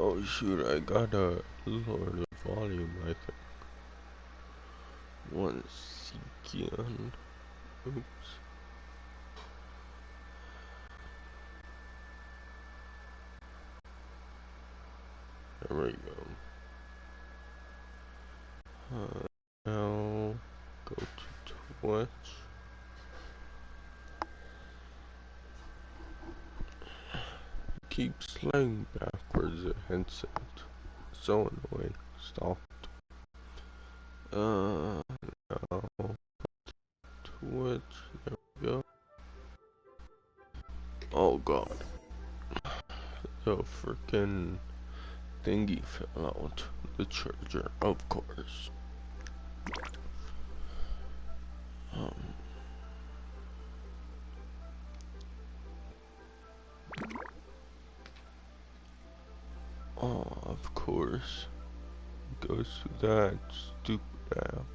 Oh shoot, I gotta lower the volume, I think. One second. Oops. There we go. Now go to Twitch. Keep sliding backwards the headset. So annoying. Stop. Now Twitch. There we go. Oh god. The freaking thingy fell out. The charger, of course. Oh, of course. Goes to that stupid app.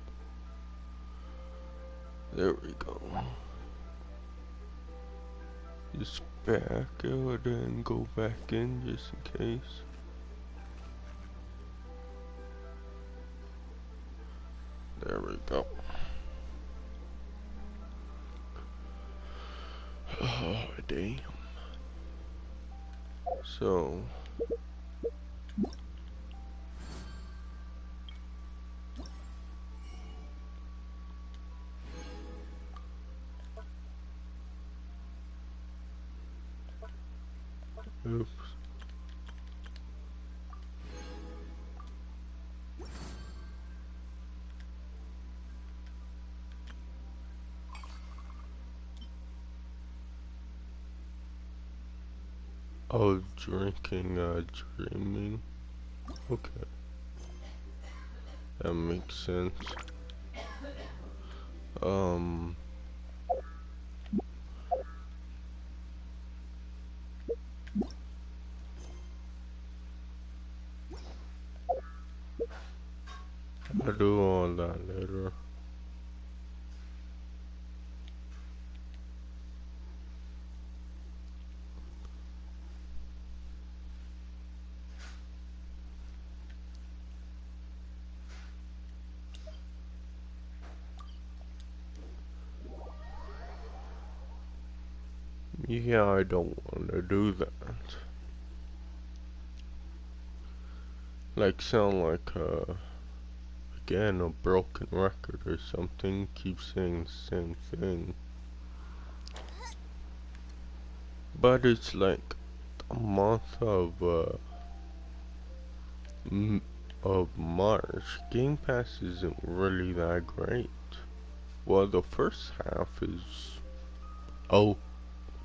There we go. Just back out and go back in just in case. There we go. Oh, damn. So. Oops. Oh, drinking, dreaming. Okay. That makes sense. I'll do all that later. Yeah, I don't want to do that. Like, sound like, again, a broken record or something. Keep saying the same thing. But it's like a month of March. Game Pass isn't really that great. Well, the first half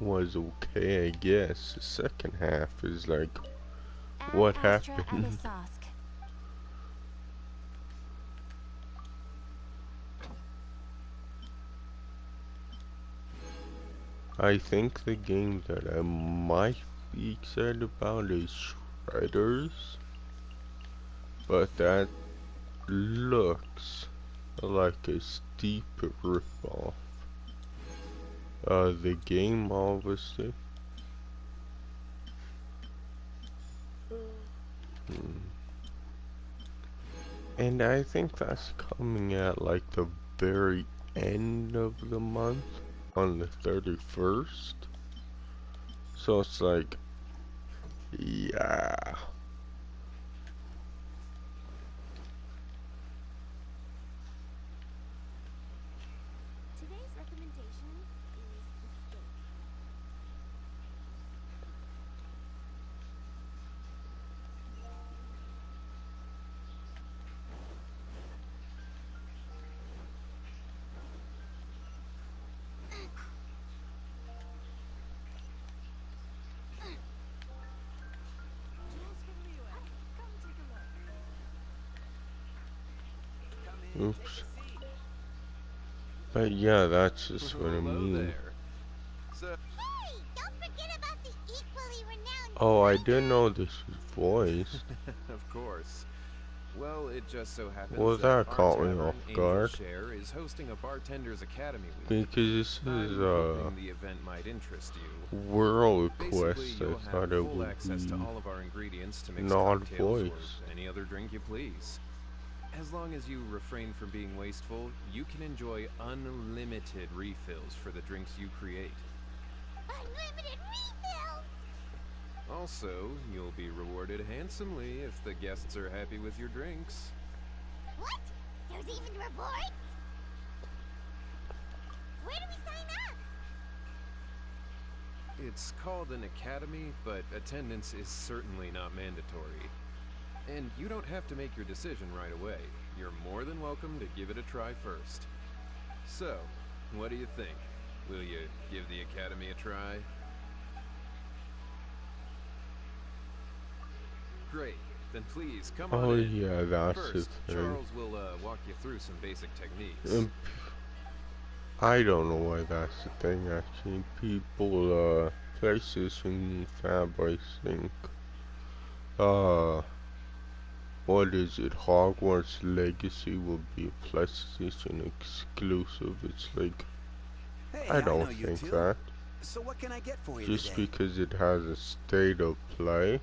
was okay, I guess. The second half is like, what happened? I think the game that I might be excited about is Shredders, but that looks like a steep ripoff. The game, obviously. And I think that's coming at like the very end of the month, on the 31st. So it's like, yeah. Today's recommendation is the steak. Oops. But yeah, that's just what I mean. Hey, don't forget about the equally renowned Oh, I didn't know this was voiced. Of course. Well, it just so happens Well, that that our caught me off tavern, Angel guard. Share, is hosting a Bartender's Academy week. Because this is I'm a hoping the event might interest you. world Basically, quest. I you'll have thought it full would access to be all of our ingredients to mix not cocktails or voice. any other drink you please. As long as you refrain from being wasteful, you can enjoy unlimited refills for the drinks you create. Unlimited refills! Also, you'll be rewarded handsomely if the guests are happy with your drinks. What? There's even rewards? Where do we sign up? It's called an academy, but attendance is certainly not mandatory. And you don't have to make your decision right away. You're more than welcome to give it a try first. So, what do you think? Will you give the academy a try? Great. Then please, come on Oh in. yeah, that's the First, thing. Charles will walk you through some basic techniques. I don't know why that's the thing actually. People, PlayStation Fab, I think. What is it? Hogwarts Legacy will be a PlayStation exclusive. It's like, Hey, I I know don't you think two. that. So what can I get for you Just today? because it has a state of play,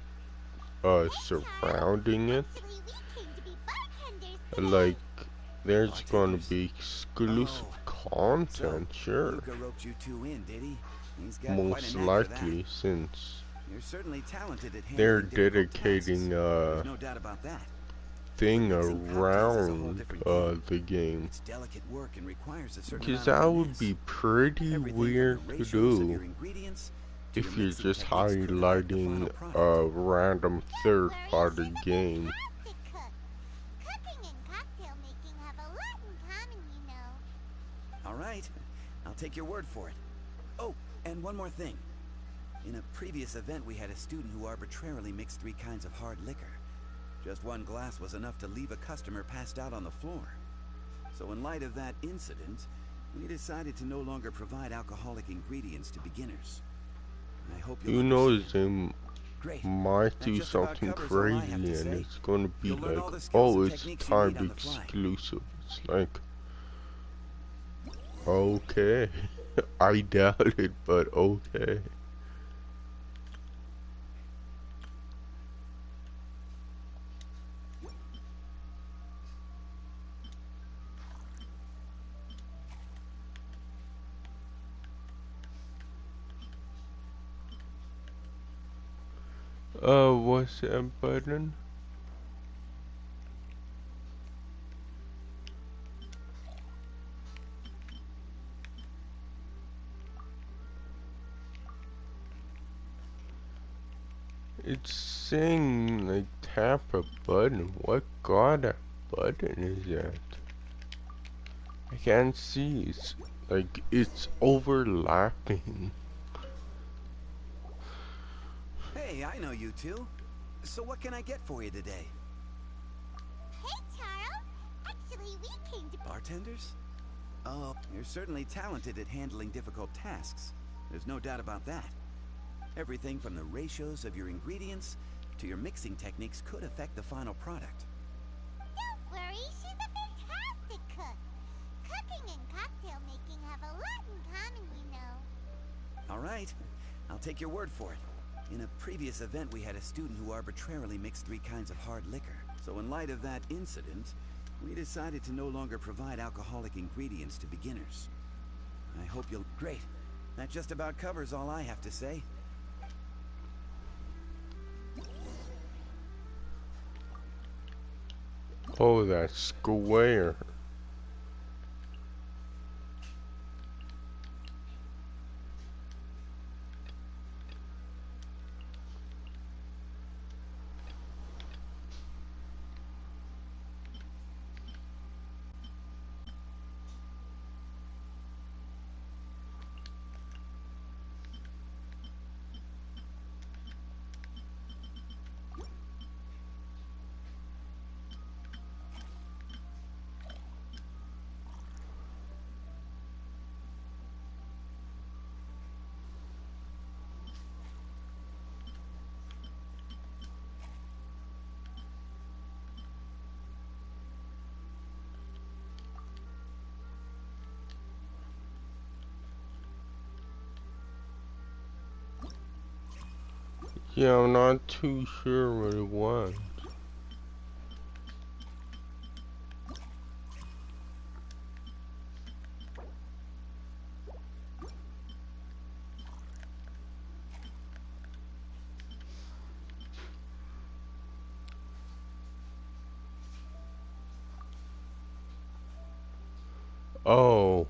surrounding it. Actually, we came to be bartenders today. Like, there's gonna Bartenders? be exclusive Oh. content, So, sure. Luca roped you two in, did he? He's got quite Most a knack for that. likely, since You're certainly talented at they're handling difficult dedicating tasks. There's no doubt about that. thing Mixing cocktails is a whole around different game. the game. It's delicate work and requires a certain Because amount that of would finesse. be pretty Everything weird from the to ratios of do your ingredients to if your you're mixing just techniques could affect the final highlighting product. a random third Don't worry, party she's a game. fantastic cook. Cooking and cocktail making have a lot in common, you know. All right, I'll take your word for it. Oh, and one more thing. In a previous event, we had a student who arbitrarily mixed 3 kinds of hard liquor. Just one glass was enough to leave a customer passed out on the floor. So in light of that incident, we decided to no longer provide alcoholic ingredients to beginners. I hope you'll You know understand. they Great. might That do just about something covers all I have crazy to and say. it's gonna be You'll learn like, all the skills oh, and it's techniques you need timed on the fly. exclusive. It's like, okay. I doubt it, but okay. What's that button? It's saying like tap a button. What god a button is that? I can't see. It's like it's overlapping. Hey, I know you two. So what can I get for you today? Hey, Charles. Actually, we came to... Bartenders? Oh, you're certainly talented at handling difficult tasks. There's no doubt about that. Everything from the ratios of your ingredients to your mixing techniques could affect the final product. Don't worry, she's a fantastic cook. Cooking and cocktail making have a lot in common, you know. All right, I'll take your word for it. In a previous event, we had a student who arbitrarily mixed 3 kinds of hard liquor. So in light of that incident, we decided to no longer provide alcoholic ingredients to beginners. I hope you'll... Great. That just about covers all I have to say. Oh, that's square. Yeah, I'm not too sure what it was. Oh.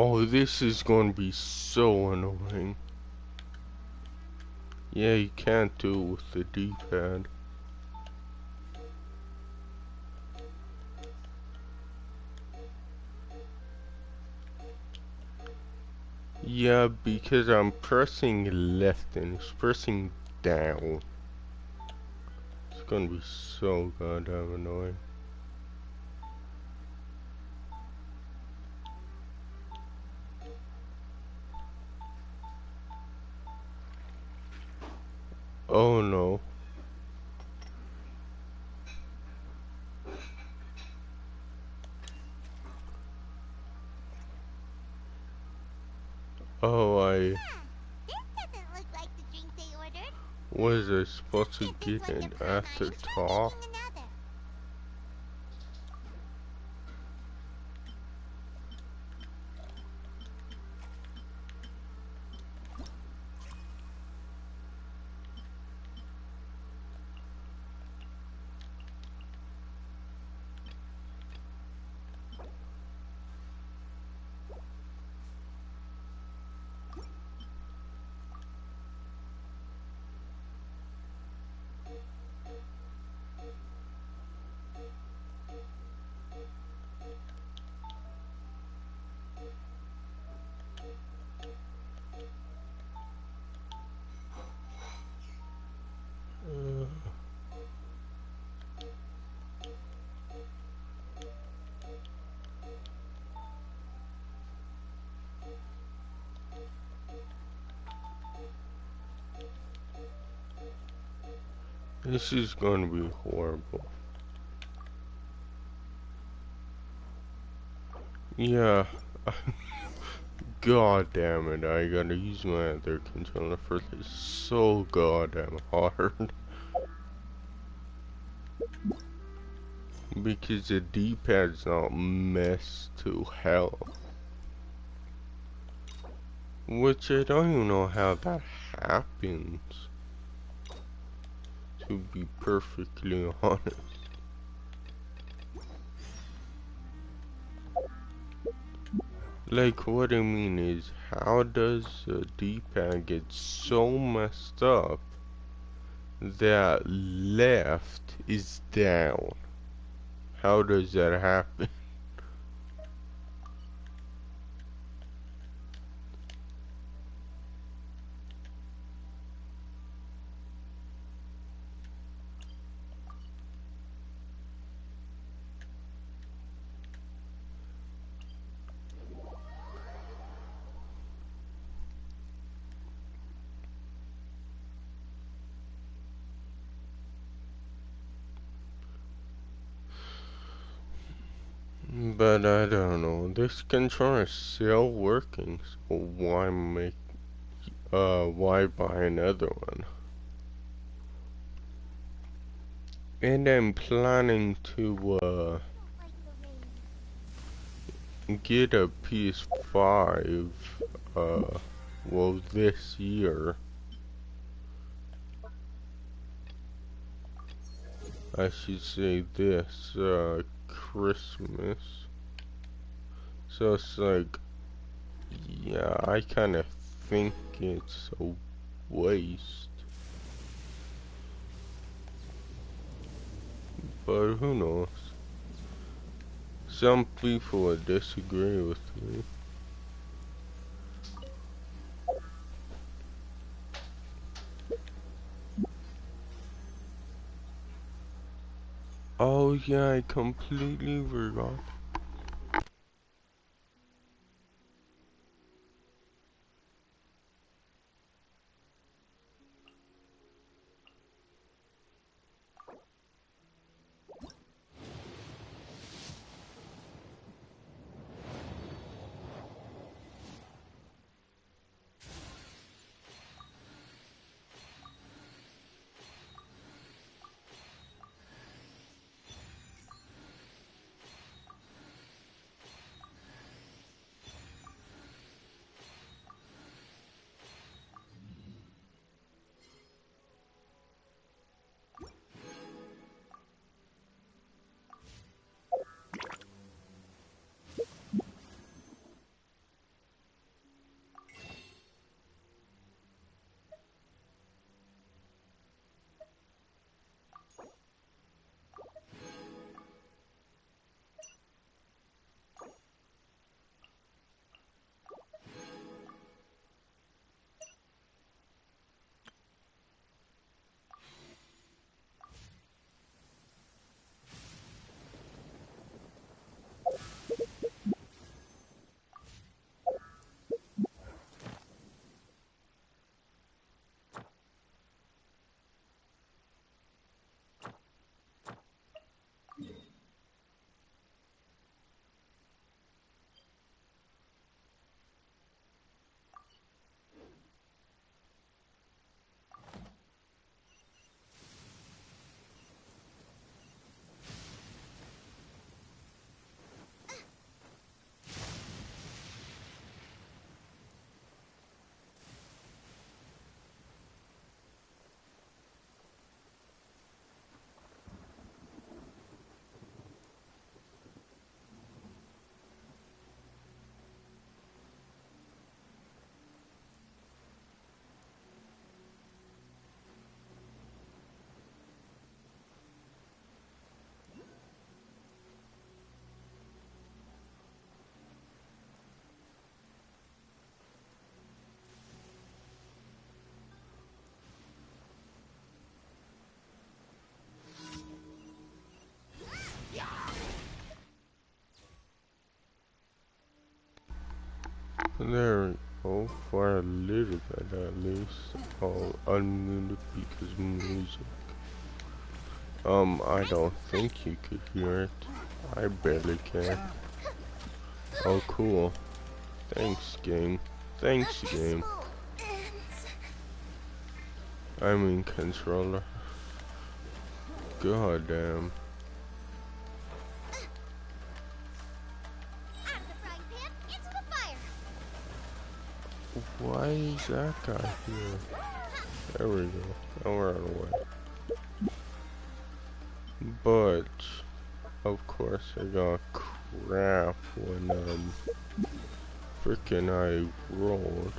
Oh, this is gonna be so annoying. Yeah, you can't do it with the D-pad. Yeah, because I'm pressing left and it's pressing down. It's gonna be so goddamn annoying. Oh no. Oh, Huh. This doesn't look like the drink they ordered. was I supposed to Give this get one to it Prom at the Try top? making another. Uh, this is gonna be horrible. Yeah. God damn it, I gotta use my other controller for this so goddamn hard. Because the D-pad's not messed to hell. Which I don't even know how that happens. To be perfectly honest. Like, what I mean is, how does the D-pad get so messed up that left is down? How does that happen? But I don't know. This controller is still working, so why buy another one? And I'm planning to Don't like the rain. get a PS5 well, this year. I should say this Christmas. So it's like, yeah, I kind of think it's a waste. But who knows? Some people would disagree with me. Oh yeah, I completely forgot. There we go, for a little bit at least. I'll unmute it because music. I don't think you could hear it. I barely can. Oh, cool. Thanks, game. Thanks, game. I mean, controller. God damn. Why is that guy here? There we go. Now we're out of the way. But, of course, I got crap when, frickin' I rolled.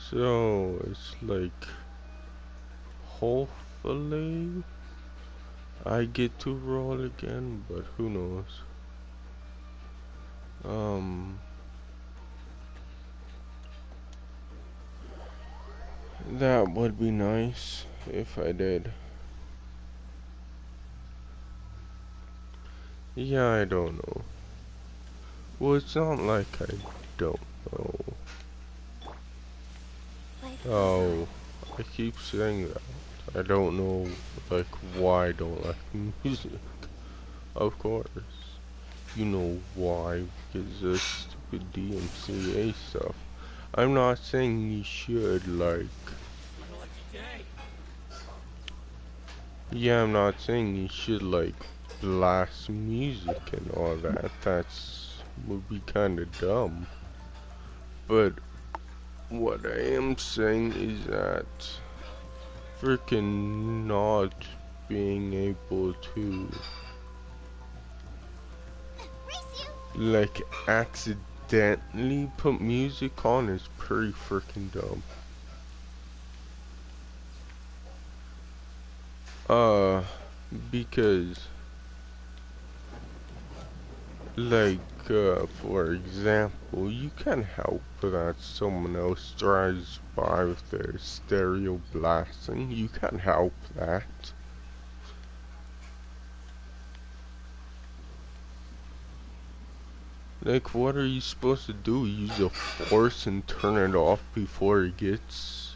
So, it's like, hopefully, I get to roll again, but who knows. That would be nice if I did. Yeah, I don't know. Well, it's not like I don't know. Oh, I keep saying that. I don't know, like, why I don't like music. Of course. You know why, because of stupid DMCA stuff. I'm not saying you should, like... Yeah, I'm not saying you should, like, blast music and all that. Would be kinda dumb. But what I am saying is that freaking not being able to like accidentally put music on is pretty freaking dumb. Because Like, for example, you can help that someone else drives by with their stereo blasting. You can help that. Like, what are you supposed to do? Use a force and turn it off before it gets,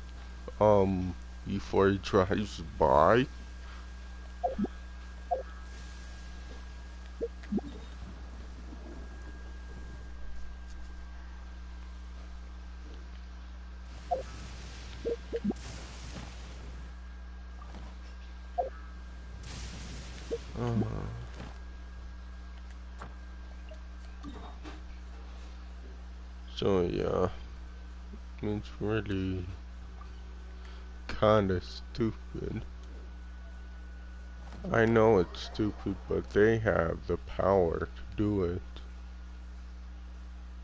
before it drives by? So yeah, it's really kinda stupid. I know it's stupid, but they have the power to do it.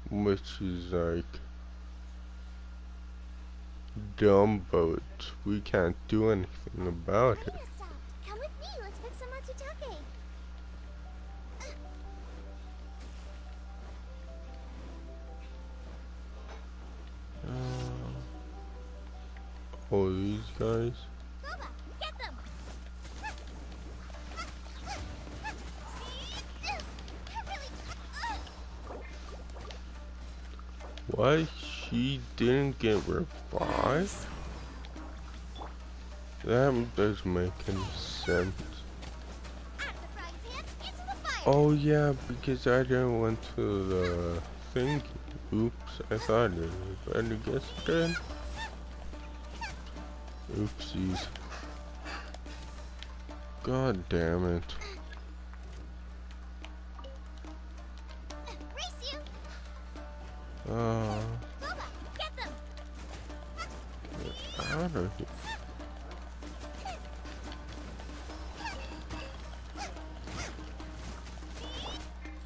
Which is like dumb, but we can't do anything about it. Maria stopped. Come with me. Let's pick some matsutake. Oh, these guys? Boba, get them. Why she didn't get revived? That doesn't make any sense. Out of the frying pan, into the fire. Oh yeah, because I didn't went to the thing. Oops, I thought it, but I guess it did. Oopsies. God damn it. Race you. Boba, Boba, get them. get out of here.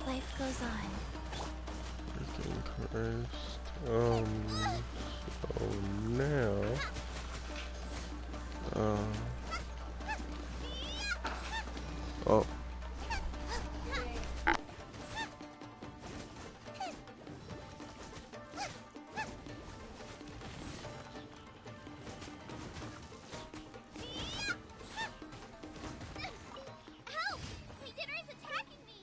Life goes on. Freaking Christ. So now, oh, Help! My dinner is attacking me.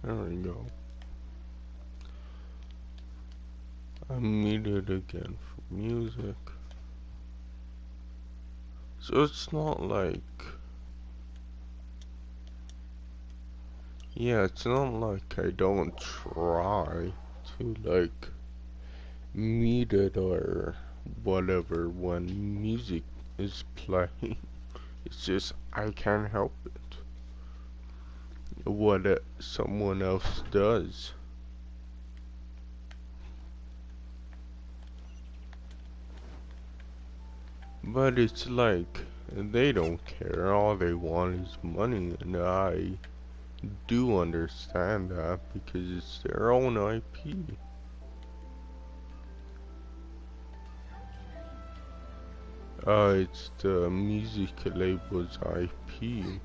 there we go. I muted again for music. So it's not like, yeah, it's not like I don't try to like mute it or whatever when music is playing. It's just I can't help it. What someone else does. But it's like, they don't care, all they want is money, and I do understand that because it's their own IP. It's the music label's IP.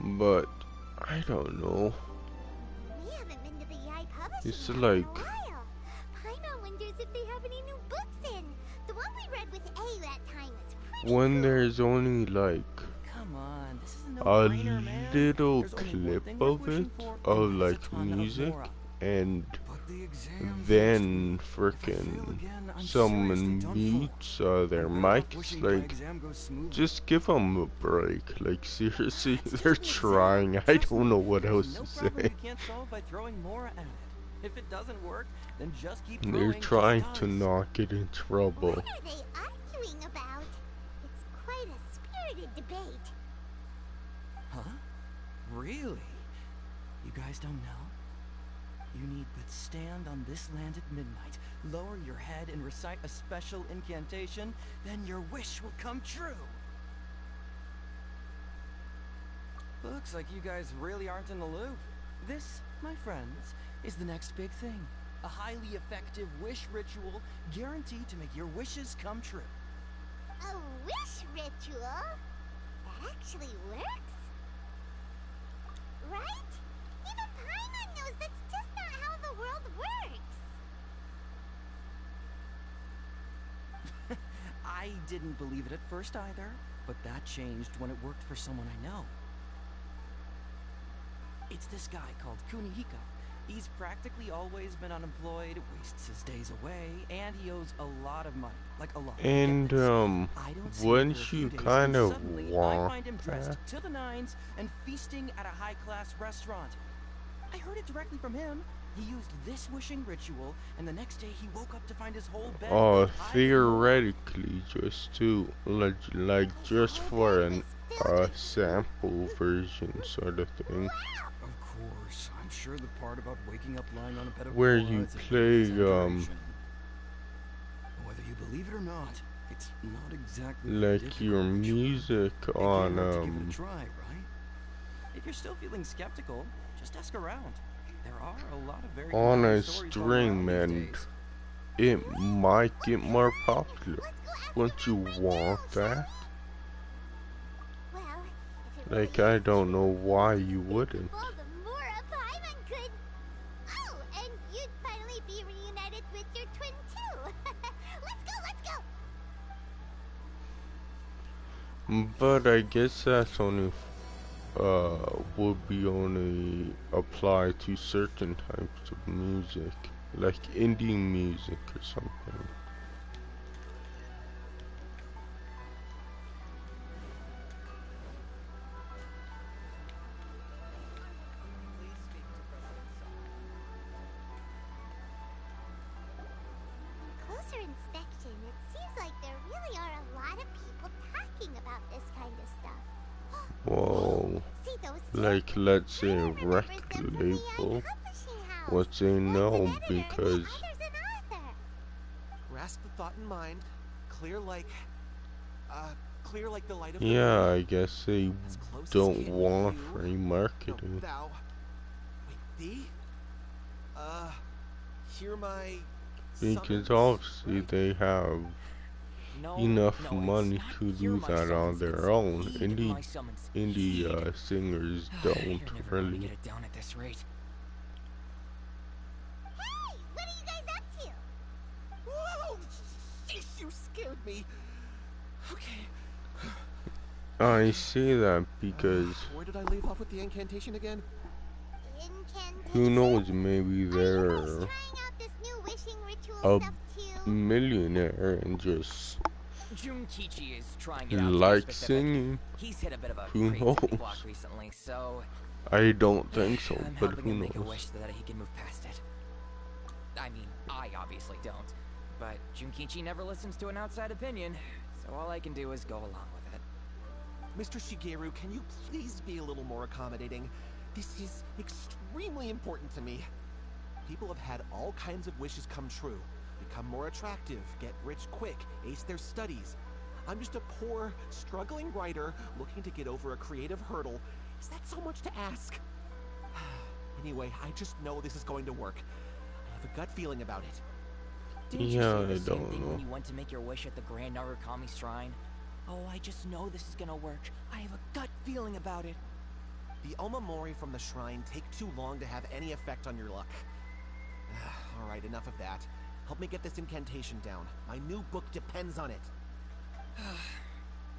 But, I don't know. We haven't been to the EI publishing It's house in a like, while. Paimon wonders if they have any new books in. The one we read with A that time is pretty when cool. there's only like Come on, this is a a no-brainer, man. little There's only one clip thing worth of it, wishing for, of and that's a like ton of music, Mora. and But the exams then next week. If I fail frickin' again, I'm someone seriously done for. mutes their I'm better off mics, wishing my like, exam goes smoothly. just give them a break. Like, seriously, It's just they're an exam. trying. I Trust don't me, know what there's else no to problem say. you can't solve by throwing Mora at it. If it doesn't work, then just keep They're throwing trying till it to does. not get in trouble. What are they arguing about? It's quite a spirited debate. Huh? Really? You guys don't know? You need but stand on this land at midnight, lower your head and recite a special incantation, then your wish will come true. Looks like you guys really aren't in the loop. This, my friends, is the next big thing. A highly effective wish ritual guaranteed to make your wishes come true. A wish ritual? That actually works? Right? Even Paimon knows that's just not how the world works. I didn't believe it at first either, but that changed when it worked for someone I know. It's this guy called Kunihiko. He's practically always been unemployed, wastes his days away, and he owes a lot of money. Like a lot. And, Get this. I don't see him wouldn't for a few you days, kind then of suddenly I want find him dressed that? to the nines and feasting at a high-class restaurant. I heard it directly from him. He used this wishing ritual, and the next day he woke up to find his whole bed. Oh, filled high theoretically, just to, like just for an sample version sort of thing, Of course, I'm sure the part about waking up lying on a bed of where Mora you is a big play, exaggeration. Whether you believe it or not, it's not exactly a like difficult your ritual. music It can't on, hurt to give it a try, right? If you're still feeling skeptical, just ask around. There are a lot of very on compelling a stories going string, around these and days. it might get more popular. Let's go ask Wouldn't you around right want now, shall that? we? Well, if it really Like, I is don't true, know why it's you wouldn't. beautiful, the more a Paimon could. Oh, and you'd finally be reunited with your twin too. Let's go. But I guess that's only, would be only applied to certain types of music, like indie music or something. On closer inspection, it seems like there really are a lot of people talking about this kind of stuff. Whoa, See those like let's say a Paimon record remembers them from the label, publishing house. what they One's know an editor and the because other's an author. Grasp the thought in mind. Clear like the light of the yeah, moon. I guess they As close as don't can be want you. free No, marketing. thou. Wait, thee? Hear my Because summons, obviously right? they have No, enough no, it's money not to hear do my that on summons, their it's own. heed my summons. Indie Heed. singers You're don't never going to really. get it down at this rate. Hey, what are you guys up to? Whoa! Sheesh, you scared me. Okay. I say that because Where did I leave off with the incantation again? Incantation? who knows, maybe Are you guys they're trying out this new wishing ritual a stuff too? millionaire and just Junkichi is trying it out to be like specific. singing. He's hit a bit of a Who creativity knows? block recently, so I don't think so, I'm but helping who him make a knows? wish so that he can move past it. I mean, I obviously don't, but Junkichi never listens to an outside opinion, so all I can do is go along with it. Mr. Shigeru, can you please be a little more accommodating? This is extremely important to me. People have had all kinds of wishes come true. become more attractive, get rich quick, ace their studies. I'm just a poor, struggling writer looking to get over a creative hurdle. Is that so much to ask? Anyway, I just know this is going to work. I have a gut feeling about it. Didn't Yeah, you say I the same don't thing know. when you went to make your wish at the Grand Narukami Shrine? Oh, I just know this is gonna work. I have a gut feeling about it. The Omamori from the shrine take too long to have any effect on your luck. Alright, enough of that. Help me get this incantation down. My new book depends on it.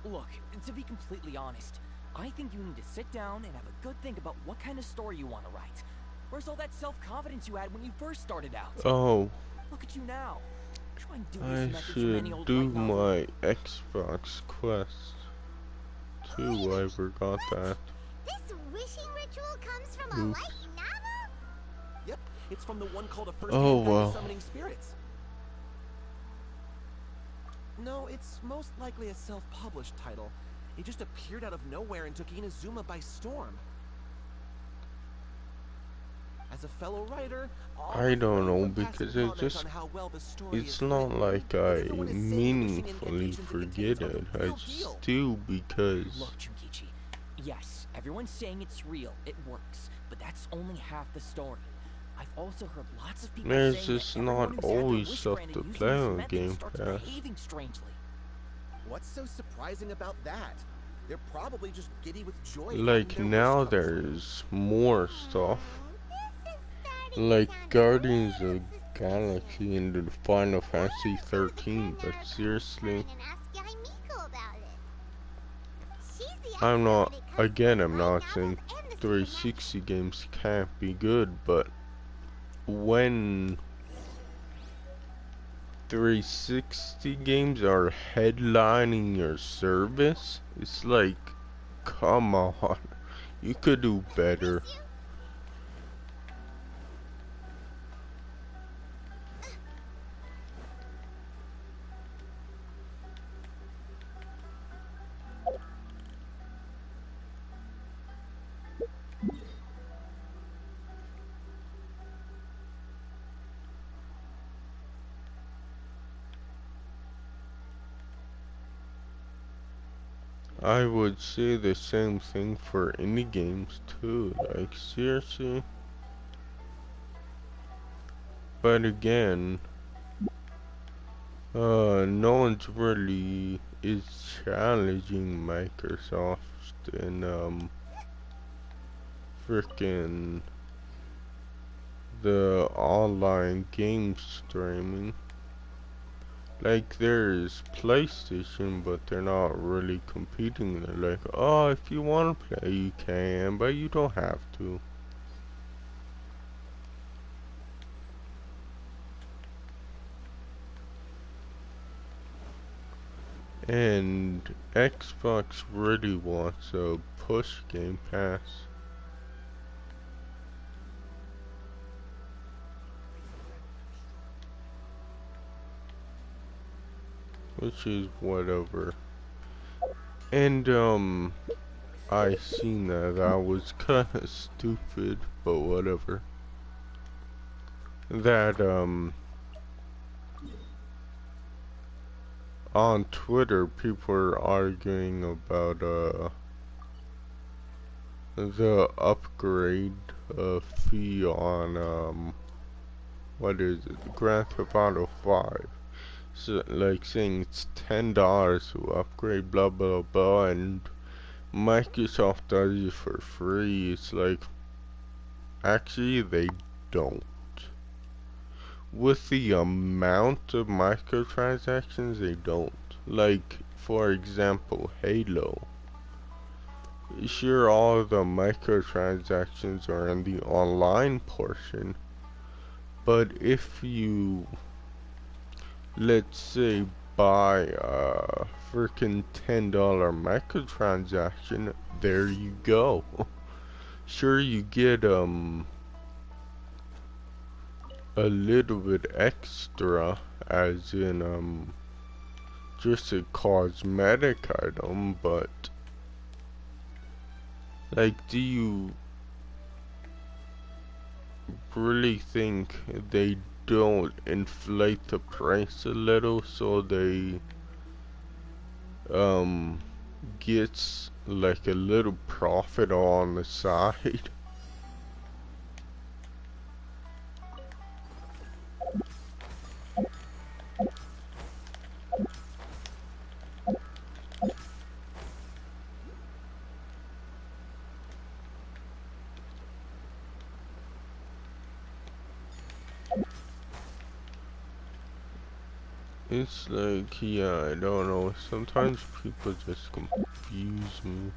Look, to be completely honest, I think you need to sit down and have a good think about what kind of story you want to write. Where's all that self-confidence you had when you first started out? Oh, Look at you now. Trying to do I this method from any should old do light novel. my Xbox Quest 2. I forgot that. This wishing ritual comes from a Oops. light novel? Yep, it's from the one called A First Oh, Hand Guide well. to Summoning Spirits. No, it's most likely a self-published title. It just appeared out of nowhere and took Inazuma by storm. As a fellow writer, I don't know, refrain from passing because it comment just, on how well the story it's is not written, like but I everyone is saying the wishing meaningfully incantations and forget dictates are it. the I real just deal. do because Look, Junkichi. Yes, everyone's saying it's real, it works, but that's only half the story. I've also heard lots of people there's saying just that everyone not who's had their always wish stuff granted to using play this on method Game starts Pass. behaving strangely. What's so surprising about that? They're probably just giddy with joy. Like having their now wish come true. there's more stuff. This is starting Like to sound Guardians a little of suspicious. Galaxy and the Final Fantasy Why don't you go to the 13, Grand but Narukami seriously, Shrine and ask Yaimiko about it. She's the I'm expert not, when it comes again, to I'm light not novels saying and the 360 games can't be good, but when 360 games are headlining your service, it's like, come on, you could do better. Miss you? I would say the same thing for indie games too, like seriously. But again, no one's really is challenging Microsoft in frickin' the online game streaming. Like there's PlayStation, but they're not really competing. They're like, oh, if you want to play, you can, but you don't have to. And Xbox really wants to push Game Pass. Which is whatever. And I seen that was kinda stupid, but whatever. That on Twitter people are arguing about the upgrade fee on what is it, Grand Theft Auto 5. So, like saying it's $10 to upgrade, blah blah blah, and Microsoft does it for free. It's like, actually they don't. With the amount of microtransactions, they don't. Like, for example, Halo. Sure, all of the microtransactions are in the online portion, but if you, let's say, buy a freaking $10 microtransaction, there you go. Sure, you get a little bit extra, as in just a cosmetic item, but like, do you really think they don't inflate the price a little so they gets like a little profit on the side. It's like, yeah, I don't know, sometimes people just confuse me.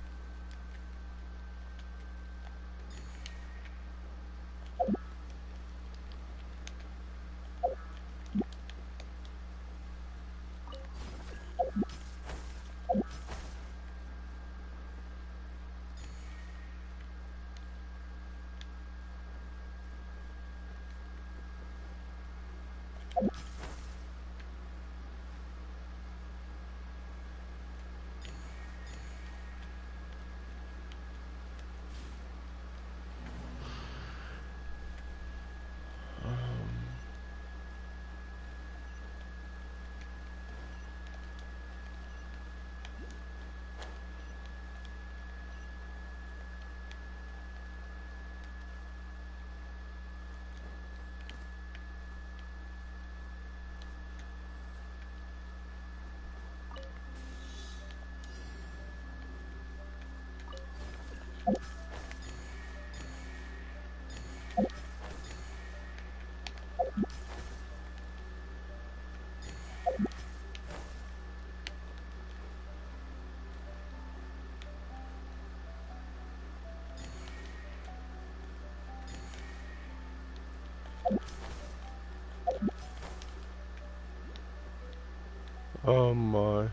Oh my. Out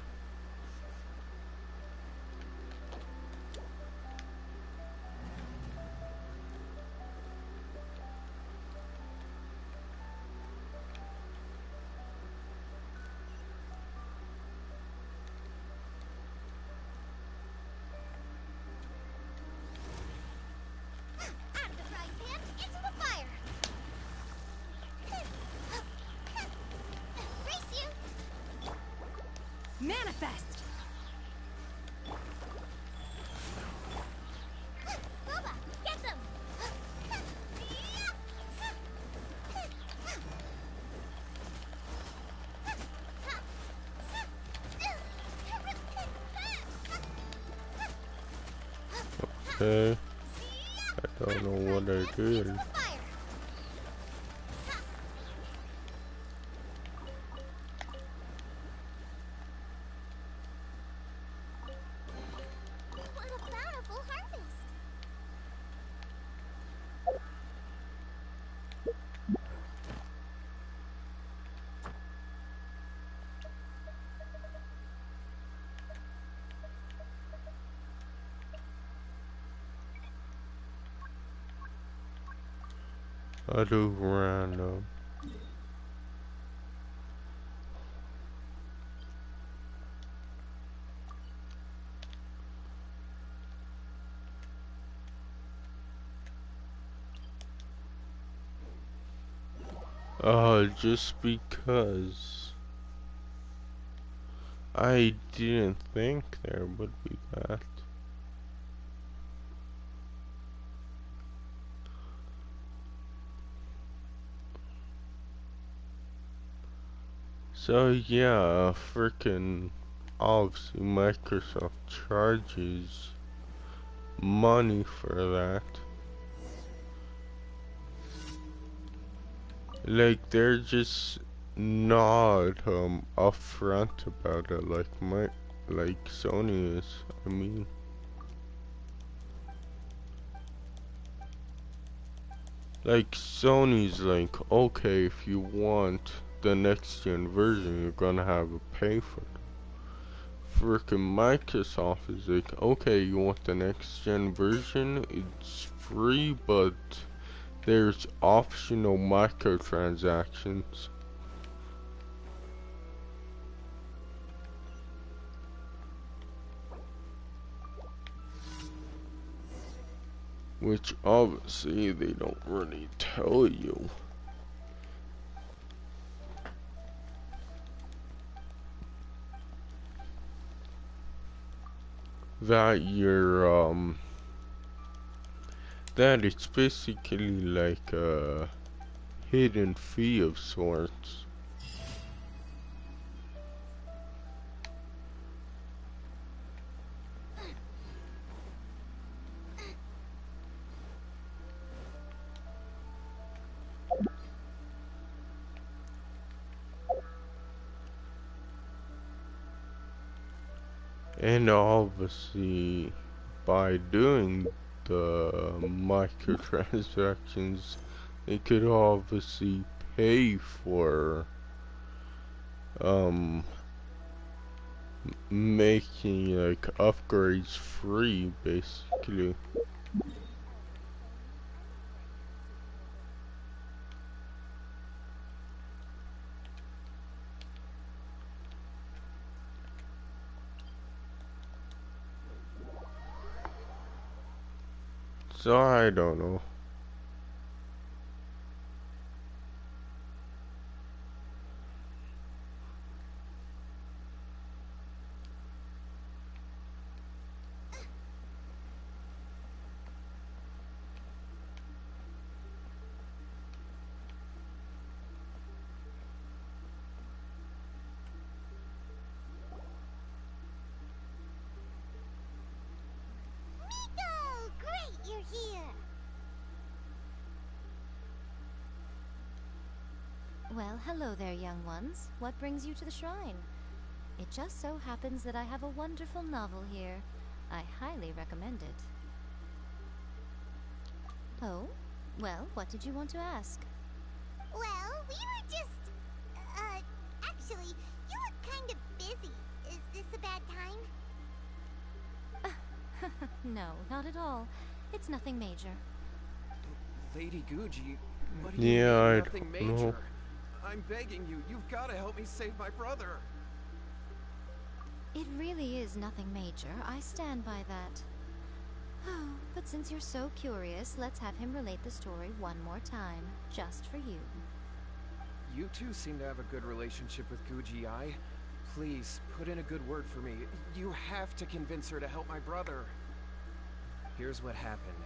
of the frying pan, into the fire. Race you. Manifest! Booba, get them. Okay. I don't know what I did. What a bountiful harvest! I do random. Just because I didn't think there would be that. So yeah, frickin' obviously Microsoft charges money for that. Like they're just not upfront about it like Sony is. I mean, like Sony's like, okay, if you want the next gen version, you're gonna have to pay for it. Frickin' Microsoft is like, okay, you want the next gen version? It's free, but there's optional microtransactions. Which obviously they don't really tell you. that that it's basically like a hidden fee of sorts. And obviously, by doing the microtransactions, they could obviously pay for um making like upgrades free, basically. So I don't know. Miko! Great, you're here! Well, hello there, young ones. What brings you to the shrine? It just so happens that I have a wonderful novel here. I highly recommend it. Oh? Well, what did you want to ask? Well, we were just... actually, you look kind of busy. Is this a bad time? No, not at all. It's nothing major. Lady Guji, what do you Yeah, mean I nothing don't major? know. I'm begging you, you've got to help me save my brother. It really is nothing major. I stand by that. Oh, but since you're so curious, let's have him relate the story one more time, just for you. You two seem to have a good relationship with Guji Ai. Please, put in a good word for me. You have to convince her to help my brother. Here's what happened.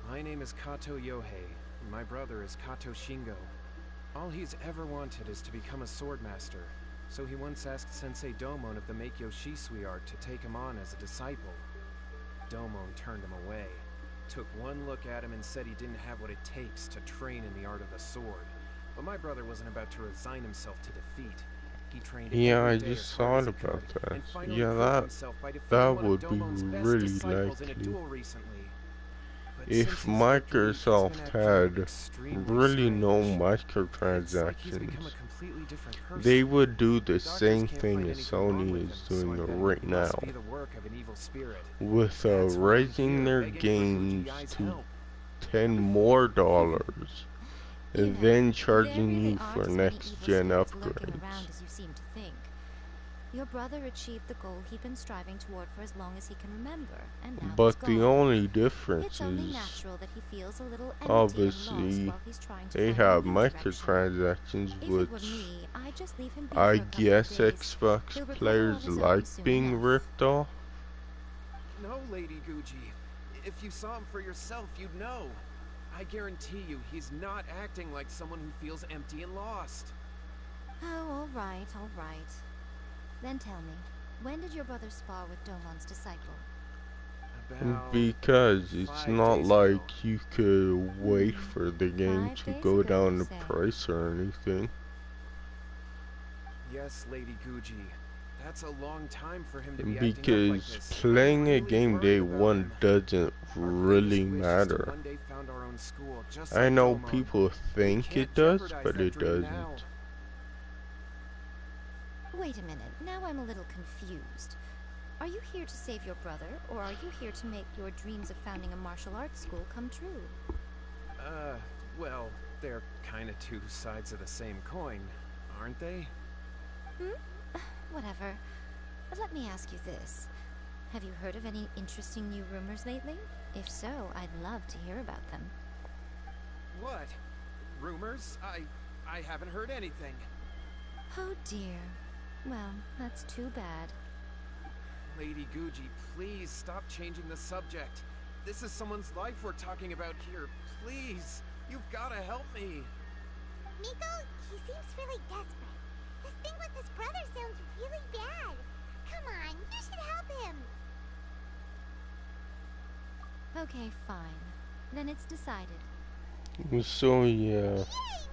My name is Kato Yohei, and my brother is Kato Shingo. All he's ever wanted is to become a swordmaster, so he once asked Sensei Domon of the Meikyo Shisui art to take him on as a disciple. Domon turned him away, took one look at him and said he didn't have what it takes to train in the art of the sword. But my brother wasn't about to resign himself to defeat. He trained Yeah, every I day just as hard thought as he about could, that. and finally Yeah, proved himself by defeating that one of would be Domon's best really disciples in a likely. duel recently. But If since his victory, he's been Microsoft acting had extremely really no strange. It's like he's become a microtransactions, completely different person. they would do the Doctors same can't thing find as anything wrong with Sony him, is so doing I'm betting right it now, must be the work of an evil spirit. with That's why I'm raising here, their begging for games Guji Ai's to help. $10 more, You and know, then there charging really you for aren't as many next evil gen spirits lurking upgrades. around as you seem to think. Your brother achieved the goal he'd been striving toward for as long as he can remember, and now it's But gone. the only difference It's only is, natural that he feels a little empty and lost obviously, while he's trying to they find a have new direction. microtransactions, If it were which me, I'd just leave him be for I a couple of guess days. Xbox He'll recover on players his own like soon being enough. ripped off. No, Lady Guji. If you saw him for yourself, you'd know. I guarantee you, he's not acting like someone who feels empty and lost. Oh, all right, all right. Then tell me, when did your brother spar with Domon's disciple? About Because it's 5 not days like ago. you could wait for the game 5 to days go ago, down you the say? price or anything. Yes, Lady Guji. That's a long time for him to be acting up like Because this. playing I'm a really game worried day about one him. doesn't Our really greatest wish is to matter. one day found our own school, just I like know Domon. people We think can't it does, jeopardize but that it dream doesn't. now. Wait a minute, now I'm a little confused. Are you here to save your brother, or are you here to make your dreams of founding a martial arts school come true? Well, they're kinda two sides of the same coin, aren't they? Whatever. But let me ask you this. Have you heard of any interesting new rumors lately? If so, I'd love to hear about them. What? Rumors? I haven't heard anything. Oh dear. Well, that's too bad. Lady Guji, please stop changing the subject. This is someone's life we're talking about here. Please, you've got to help me. Miko, he seems really desperate. This thing with his brother sounds really bad. Come on, you should help him. Okay, fine. Then it's decided. So yeah. Yay,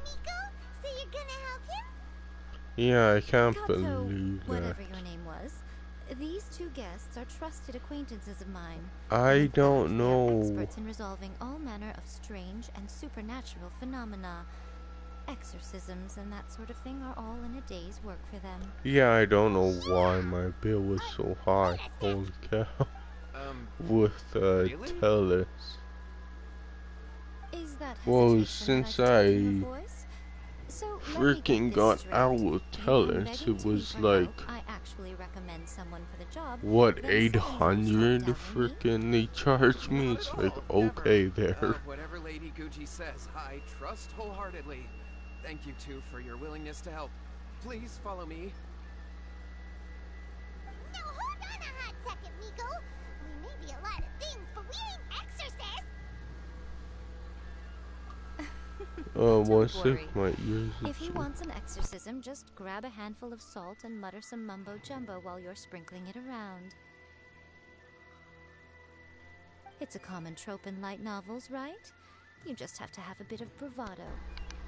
Miko! So you're gonna help him? Yeah, I can't Kato, believe that. whatever your name was. These two guests are trusted acquaintances of mine. I In don't fact, they are know. experts in resolving all manner of strange and supernatural phenomena. Exorcisms and that sort of thing are all in a day's work for them. Yeah, I don't know why my bill was so high. Holy cow. With Really? Tellus. Is that Well, hesitation since that I detect in I your voice? So let me freaking get this got straight. out with You come Tellus, begging it to me was for like, help, I actually recommend someone for the job. what, Then suddenly you start 800 doubting me? freaking they charged me? Not It's at like, all, okay never. there. Whatever Lady Guji says, I trust wholeheartedly. Thank you two for your willingness to help. Please follow me. Now hold on a hot second, Miko. We may be a lot of things, but we ain't exorcists. One worry. sec, my ears If he itching. wants an exorcism, just grab a handful of salt and mutter some mumbo-jumbo while you're sprinkling it around. It's a common trope in light novels, right? You just have to have a bit of bravado.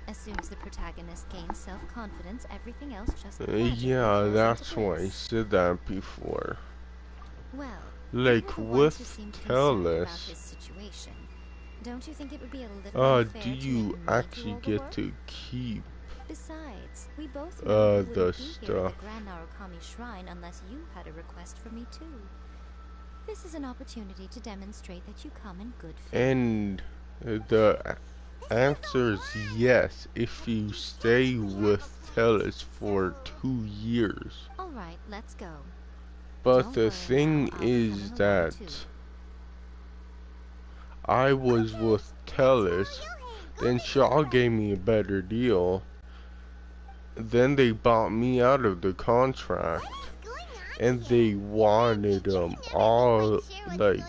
As soon as the protagonist gains self-confidence, everything else just magically Yeah, falls that's into why I place. said that before. Well, Like you were the ones who with seemed concerned about Tellus, his situation. Don't you think it would be a little unfair do to you make me actually do all the get work? to keep Besides, we both know you the wouldn't be here at stuff? the Grand Narukami Shrine unless you had a request for me too. This is an opportunity to demonstrate that you come in good faith. And the answer is yes, if you stay with Tellus for 2 years. Alright, let's go. But Don't the worry thing now, I'll be is coming along that too. I was with Tellus, then Shaw gave me a better deal. Then they bought me out of the contract, and they wanted all, like,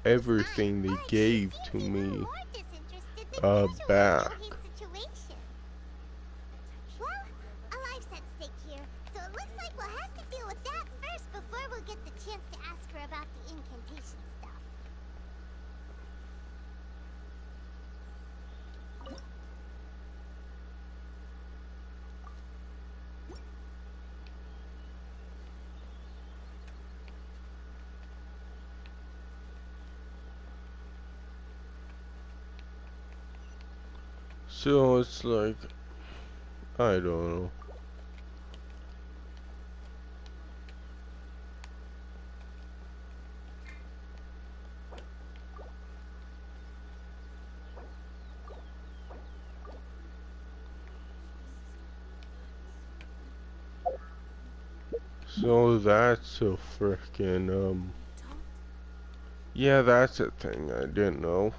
everything they gave to me back. Well, a life's at stake here, so it looks like we'll have to deal with that first before we'll get the chance to ask her about the incantation stuff. So it's like, I don't know. So that's a frickin' yeah, that's a thing I didn't know.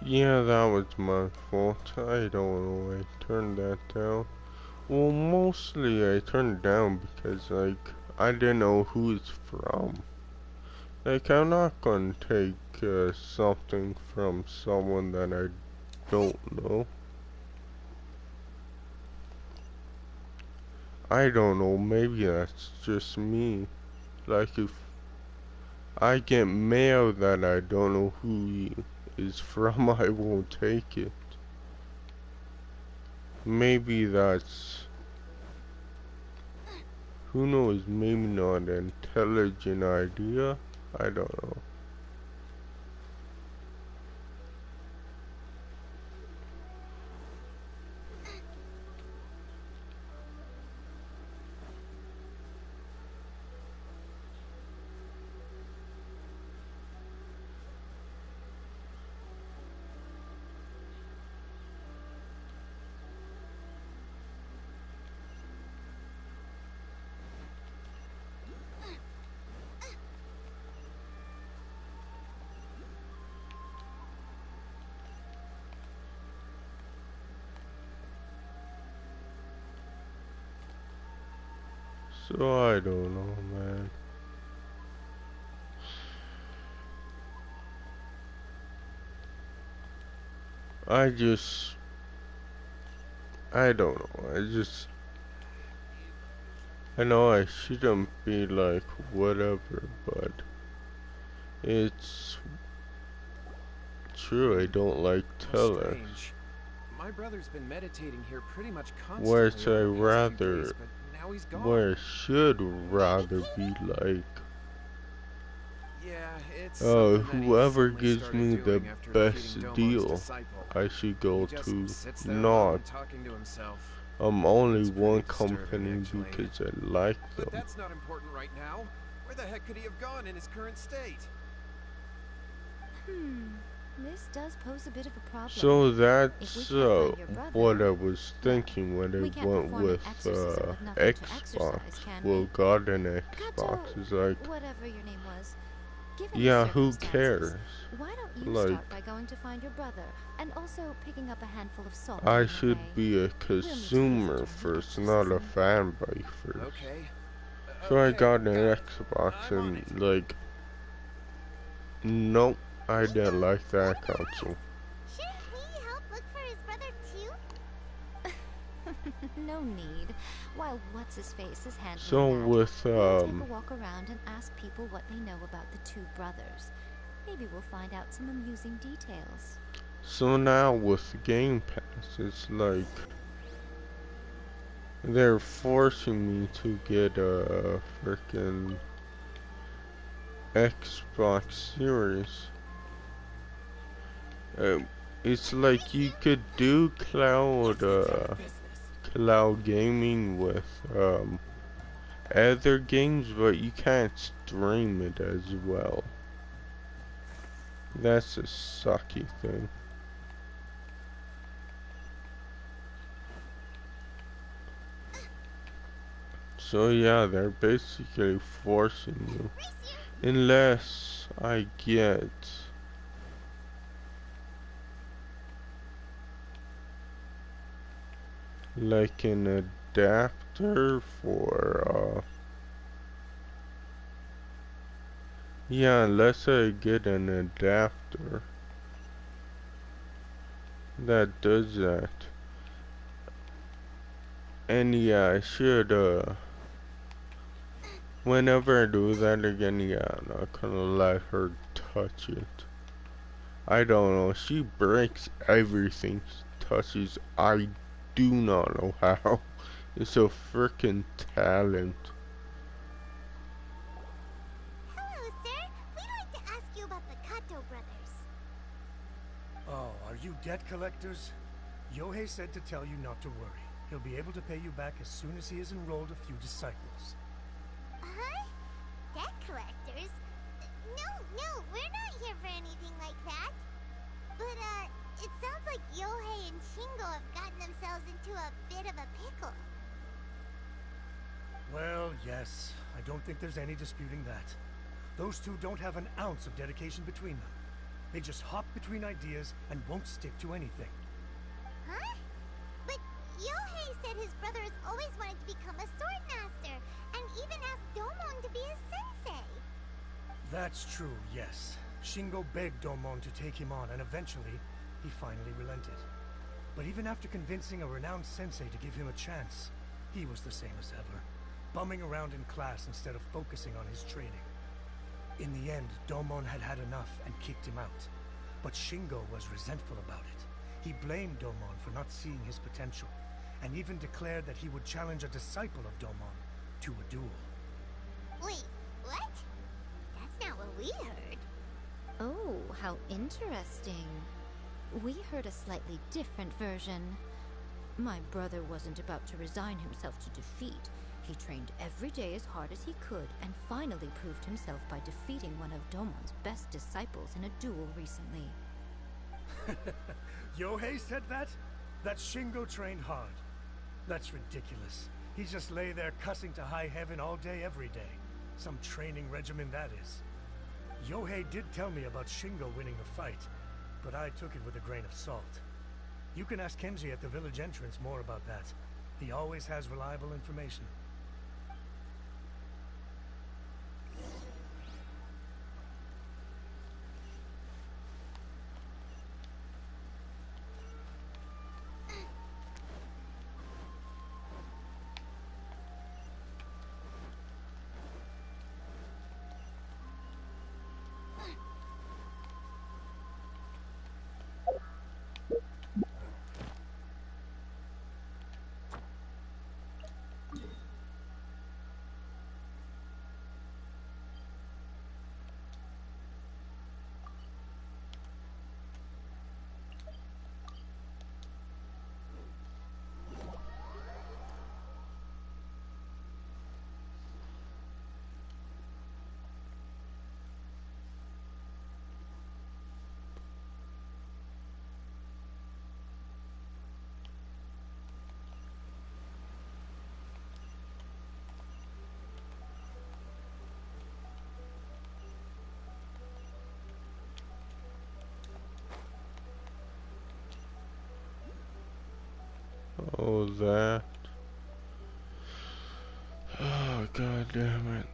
Yeah, that was my fault. I don't know, I turned that down. Well, mostly I turned it down because, like, I didn't know who it's from. Like, I'm not gonna take something from someone that I don't know. I don't know, maybe that's just me. Like, if I get mail that I don't know who is from, I won't take it. Maybe that's, who knows, maybe not an intelligent idea? I don't know. So I don't know, man. I don't know. I know I shouldn't be like whatever, but it's true. I don't like How telex. strange. My brother's been meditating here pretty much Whereas constantly over the past few days, but now he's gone. where it should rather be like, Yeah, it's something that he whoever suddenly gives started me the doing after defeating best Domon's deal, disciple. I should He go just to. sits there Not alone talking to himself. only It's pretty one disturbing, company actually. because I like But them. that's not important right now. Where the heck could he have gone in his current state? This does pose a bit of a problem. So If we that's can't find your brother, what I was thinking when we I can't went perform an with exorcism with nothing to Xbox. exercise, can Well, we? got an Kato, Xbox. It's like, whatever your name was. Given yeah, the who circumstances, cares? why don't you Like, start by going to find your brother and also picking up a handful of salt I on the should way? be a We'll need to visit consumer during the first, not a exorcism. fanboy first. Okay. So I Okay, got an got it. Xbox I'm on and it. like, nope, I didn't like that console. Shouldn't we help look for his brother too? No need. While what's-his-face is handling So that, with, we'll take a walk around and ask people what they know about the two brothers. Maybe we'll find out some amusing details. so now with Game Pass, it's like, they're forcing me to get a frickin' Xbox Series. It's like you could do cloud gaming with other games, but you can't stream it as well. That's a sucky thing. So yeah, they're basically forcing you. Unless I get like an adapter for yeah, unless I get an adapter that does that. And yeah, I should whenever I do that again, yeah, I'm not gonna let her touch it. I don't know, she breaks everything she touches. I do not know how. It's a freaking talent. Hello, sir. We'd like to ask you about the Kato brothers. Oh, are you debt collectors? Yohei said to tell you not to worry. He'll be able to pay you back as soon as he has enrolled a few disciples. Huh? Debt collectors? No, we're not here for anything like that. But, it sounds like Yohei and Shingo have gotten themselves into a bit of a pickle. Well, yes. I don't think there's any disputing that. Those two don't have an ounce of dedication between them. They just hop between ideas and won't stick to anything. Huh? But Yohei said his brother has always wanted to become a sword master, and even asked Domon to be his sensei. That's true, yes. Shingo begged Domon to take him on, and eventually, he finally relented. But even after convincing a renowned sensei to give him a chance, he was the same as ever, bumming around in class instead of focusing on his training. In the end, Domon had had enough and kicked him out. But Shingo was resentful about it. He blamed Domon for not seeing his potential, and even declared that he would challenge a disciple of Domon to a duel. Wait, what? That's not what we heard. Oh, how interesting. We heard a slightly different version. My brother wasn't about to resign himself to defeat. He trained every day as hard as he could and finally proved himself by defeating one of Domon's best disciples in a duel recently. Yohei said that? That Shingo trained hard. That's ridiculous. He just lay there cussing to high heaven all day every day. Some training regimen that is. Yohei did tell me about Shingo winning the fight, but I took it with a grain of salt. You can ask Kenji at the village entrance more about that. He always has reliable information. Oh, that. Oh, god damn it.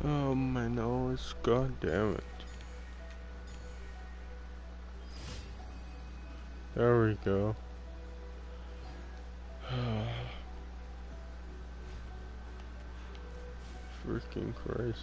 Oh, my nose, god damn it. There we go. Freaking Christ.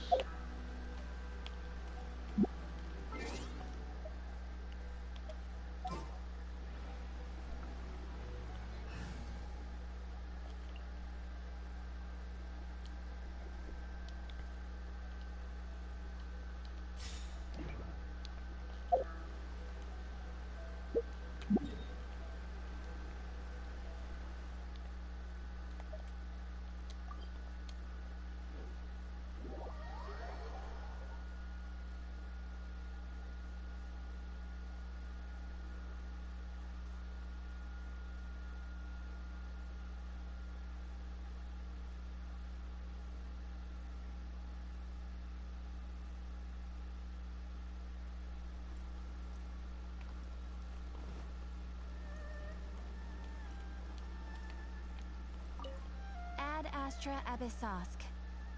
Ad Astra Abyssosk.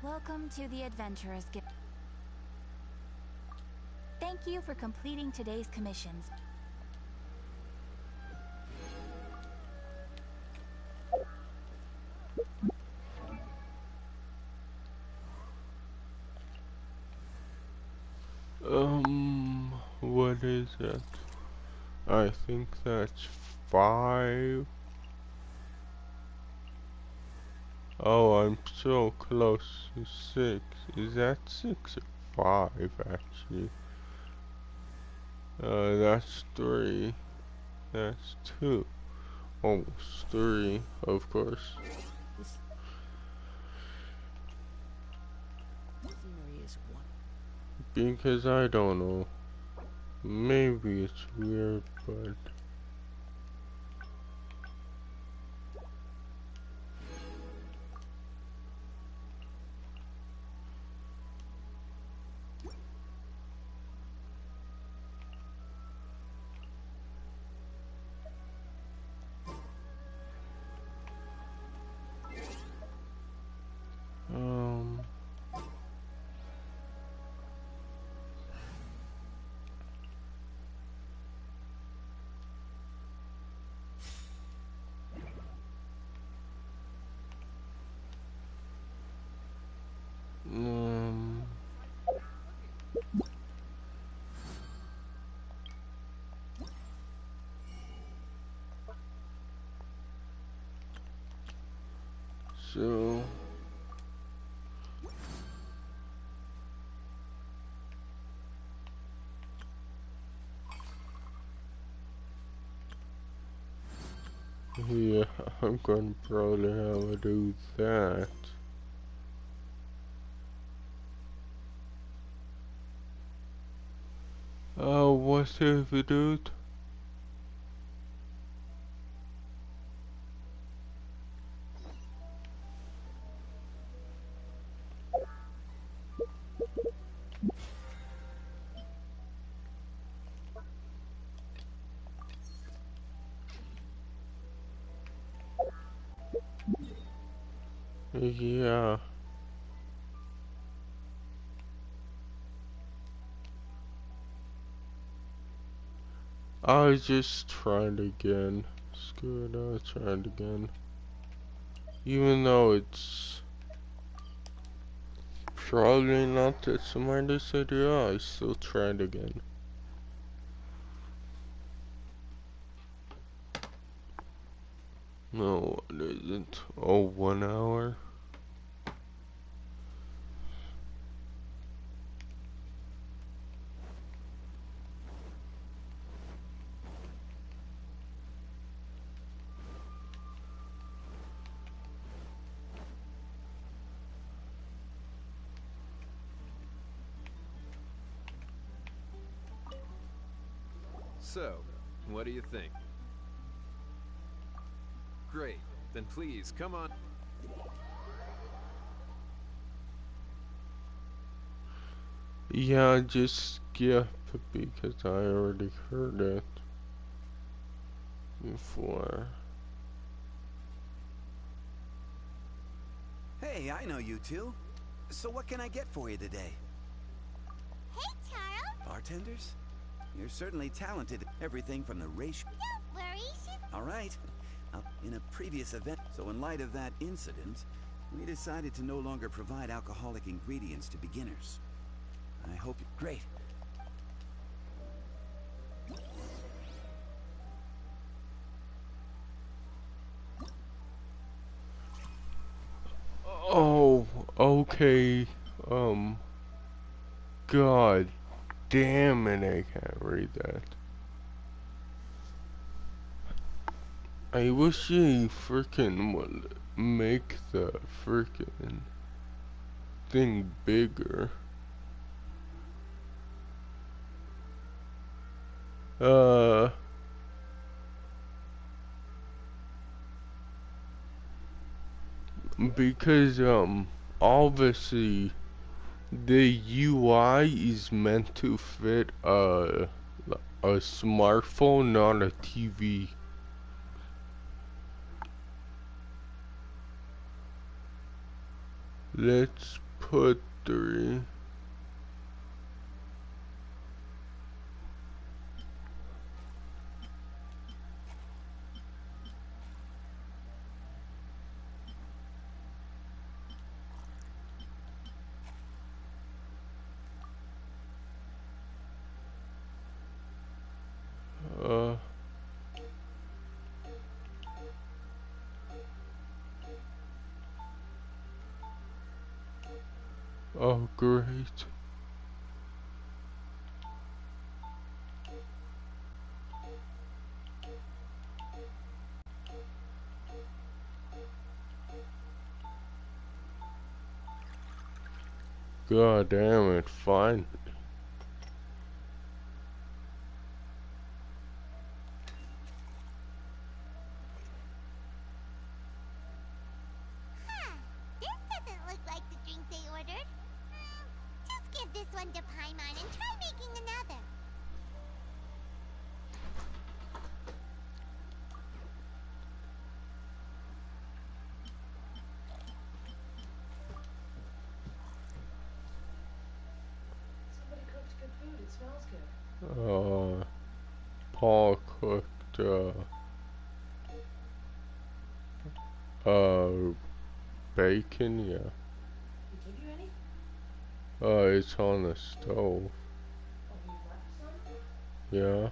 Welcome to the Adventurers Guild. Thank you for completing today's commissions. What is it? I think that's 5. Oh, I'm so close to 6. Is that 6 or 5, actually? That's 3. That's 2. Almost 3, of course. This scenery is one. Because I don't know. Maybe it's weird, but... Um... Um... So... Yeah, I'm gonna probably have to do that. Oh, what's if you do it? Yeah. I just tried again. Screw it, I tried again. Even though it's probably not the smartest idea, I still tried again. No, it isn't. Oh, 1 hour? So, what do you think? Great. Then please, come on. Yeah, just skip because I already heard it before. Hey, I know you two. So what can I get for you today? Hey, Charles. Bartenders? You're certainly talented. Everything from the ratio. Don't worry, she's... All right. In a previous event, so in light of that incident, we decided to no longer provide alcoholic ingredients to beginners. I hope you... Great. Oh, okay. God damn it, I can't read that. I wish they freaking would make the freaking thing bigger. Because, obviously, the UI is meant to fit a smartphone, not a TV. Let's put 3. Uh, Oh, great. God damn it, fine. Huh. This doesn't look like the drink they ordered. Just give this one to Paimon and try making another. Somebody cooked good food. It smells good. Paul cooked, bacon, yeah. He give you any? It's on the stove. Oh, he left some? Yeah. Oh,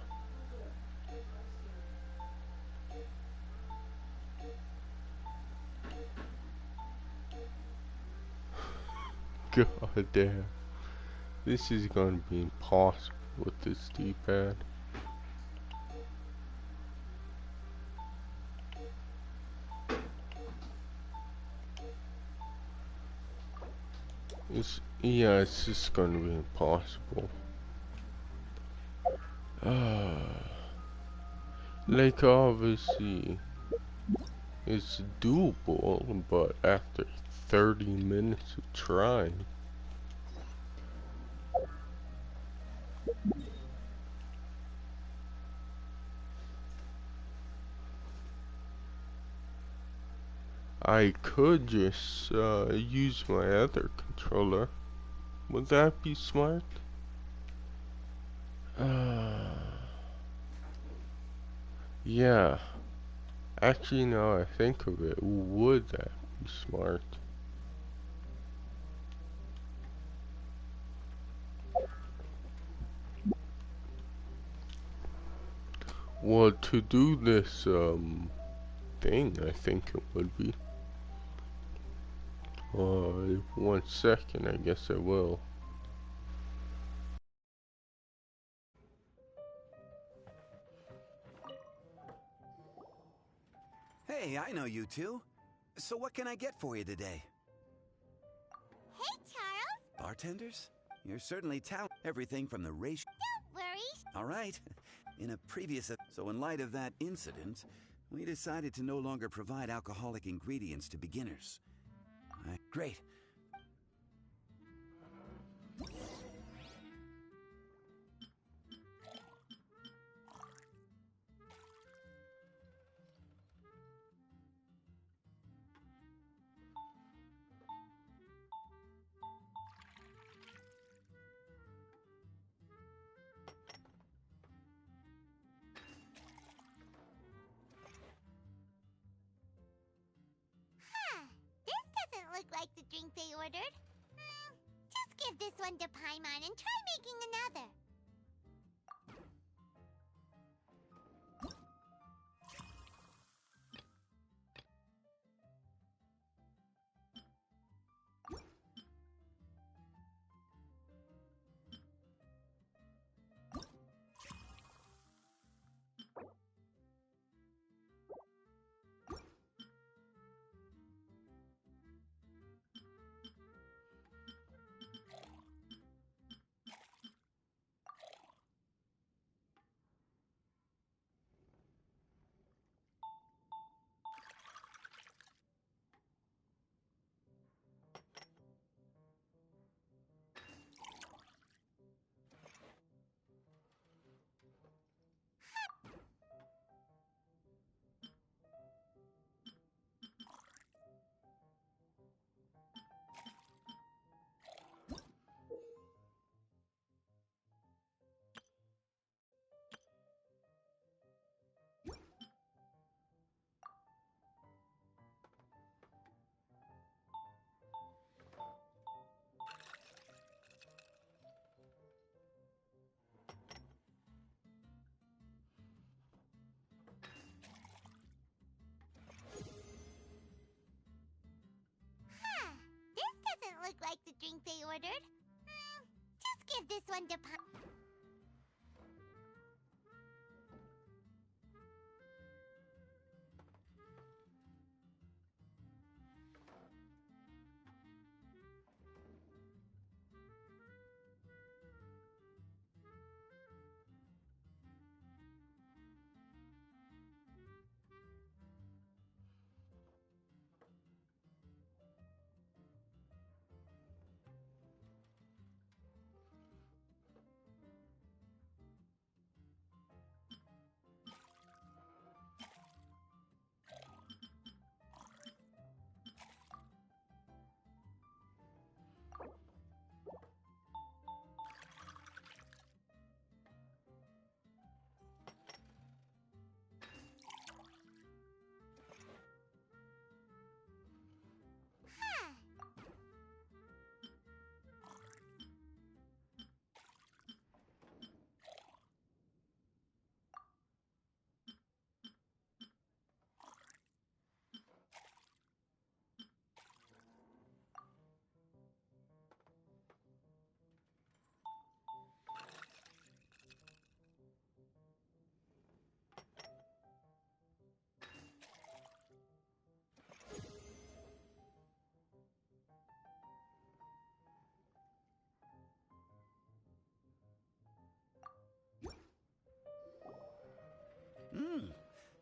good. Nice to hear. God damn. This is gonna be impossible with this D-pad. Yeah, it's just gonna be impossible. Like, obviously, it's doable, but after 30 minutes of trying. I could just use my other controller. Would that be smart? Yeah. Actually, now I think of it, would that be smart? Well, to do this thing, I think it would be. 1 second, I guess I will. Hey, I know you two. So what can I get for you today? Hey, Charles. Bartenders? You're certainly talented. Everything from the ratio. Don't worry. All right. In a previous... So in light of that incident, we decided to no longer provide alcoholic ingredients to beginners. Great. Huh. This doesn't look like the drink they ordered. Just give this one to Paimon and try making another. under pine.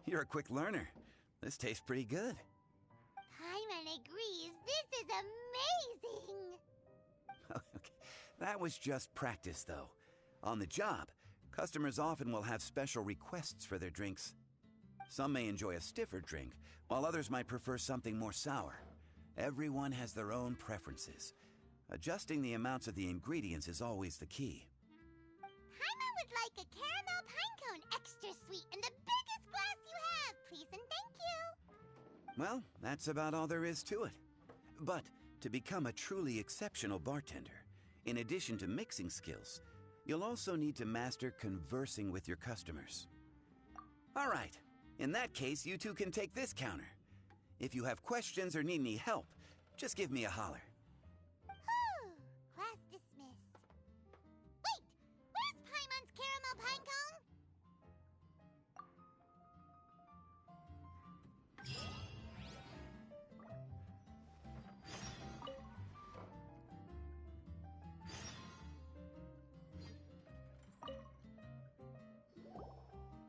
You're a quick learner. This tastes pretty good. Paimon agrees. This is amazing. Okay. That was just practice, though. On the job, customers often will have special requests for their drinks. Some may enjoy a stiffer drink, while others might prefer something more sour. Everyone has their own preferences. Adjusting the amounts of the ingredients is always the key. Paimon would like a caramel pine cone, extra sweet, and the biggest glass you have, please and thank you. Well, that's about all there is to it. But to become a truly exceptional bartender, in addition to mixing skills, you'll also need to master conversing with your customers. All right, in that case, you two can take this counter. If you have questions or need any help, just give me a holler. Whew, class dismissed. Wait, where's Paimon's caramel pine cone?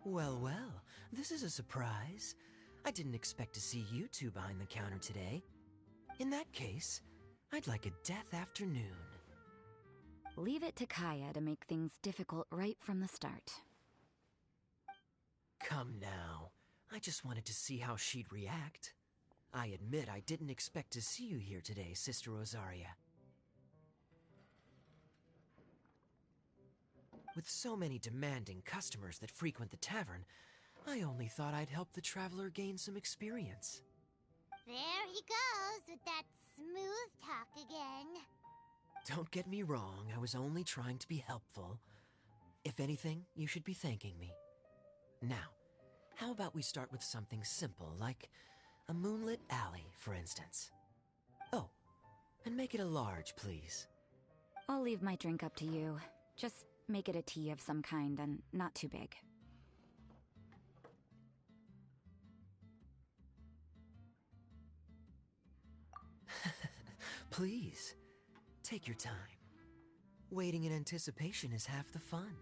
Well, well, this is a surprise. I didn't expect to see you two behind the counter today. In that case, I'd like a death afternoon. Leave it to Kaya to make things difficult right from the start. Come now. I just wanted to see how she'd react. I admit I didn't expect to see you here today, Sister Rosaria. With so many demanding customers that frequent the tavern, I only thought I'd help the traveler gain some experience. There he goes with that smooth talk again. Don't get me wrong, I was only trying to be helpful. If anything, you should be thanking me. Now, how about we start with something simple, like a moonlit alley, for instance? Oh, and make it a large, please. I'll leave my drink up to you. Just make it a tea of some kind and not too big. Please, take your time. Waiting in anticipation is half the fun.